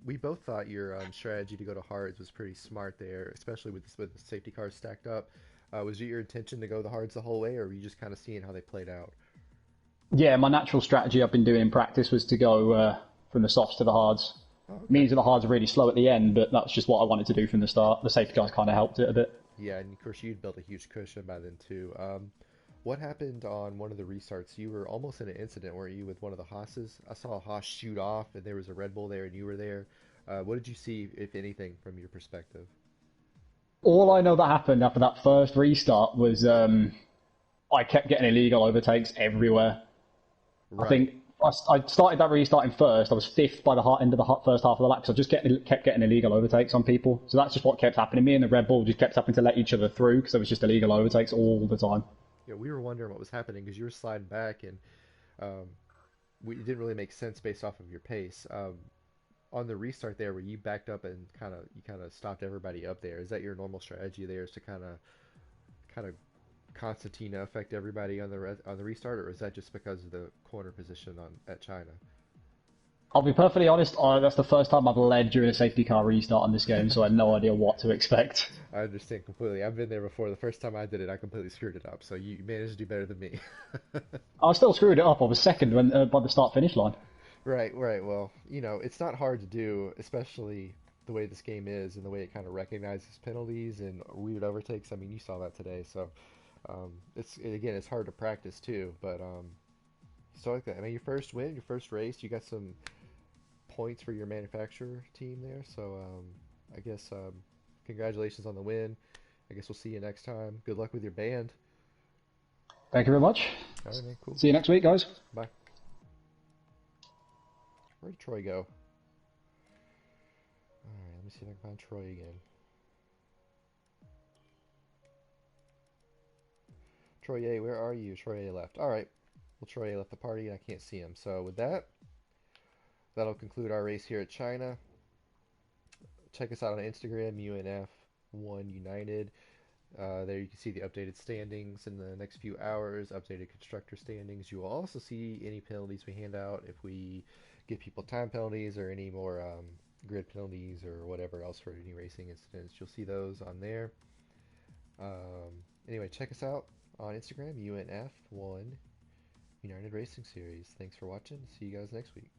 We both thought your strategy to go to hards was pretty smart there, especially with the safety cars stacked up. Was it your intention to go the hards the whole way, or were you just kind of seeing how they played out? Yeah, my natural strategy I've been doing in practice was to go from the softs to the hards. Oh, okay. Means that the hards are really slow at the end, but that's just what I wanted to do from the start. The safety cars kind of helped it a bit. Yeah, and of course you'd built a huge cushion by then too. What happened on one of the restarts? You were almost in an incident, weren't you, with one of the Haas's? I saw a Haas shoot off, and there was a Red Bull there, and you were there. What did you see, if anything, from your perspective? All I know that happened after that first restart was I kept getting illegal overtakes everywhere. Right. I think I started that restarting first. I was fifth by the end of the first half of the lap, so I just kept getting illegal overtakes on people. So that's just what kept happening. Me and the Red Bull just kept having to let each other through because there was just illegal overtakes all the time. Yeah, we were wondering what was happening because you were sliding back, and it didn't really make sense based off of your pace. On the restart there, where you backed up and kind of stopped everybody up there, is that your normal strategy there? Is to kind of Constantina affect everybody on the restart, or is that just because of the corner position at China? I'll be perfectly honest, that's the first time I've led during a safety car restart on this game, so I had no idea what to expect. I understand completely. I've been there before. The first time I did it, I completely screwed it up. So you managed to do better than me. I still screwed it up. I was second by the start-finish line. Right. Well, it's not hard to do, especially the way this game is and the way it kind of recognizes penalties and weird overtakes. I mean, you saw that today. So it's hard to practice too. But so like that. I mean, your first win, your first race, you got some points for your manufacturer team there. So I guess congratulations on the win. I guess we'll see you next time. Good luck with your band. Thank you very much. All right, man. Cool. See you next week, guys. Bye. Where'd Troy go? Alright, let me see if I can find Troy again. Troy A, where are you? Troy A left. Alright. Well, Troy A left the party and I can't see him. So with that, that'll conclude our race here at China. Check us out on Instagram, UNF1 United. There you can see the updated standings in the next few hours, updated constructor standings. You will also see any penalties we hand out if we give people time penalties or any more grid penalties or whatever else for any racing incidents. You'll see those on there. Anyway, check us out on Instagram, UNF1 United Racing Series. Thanks for watching. See you guys next week.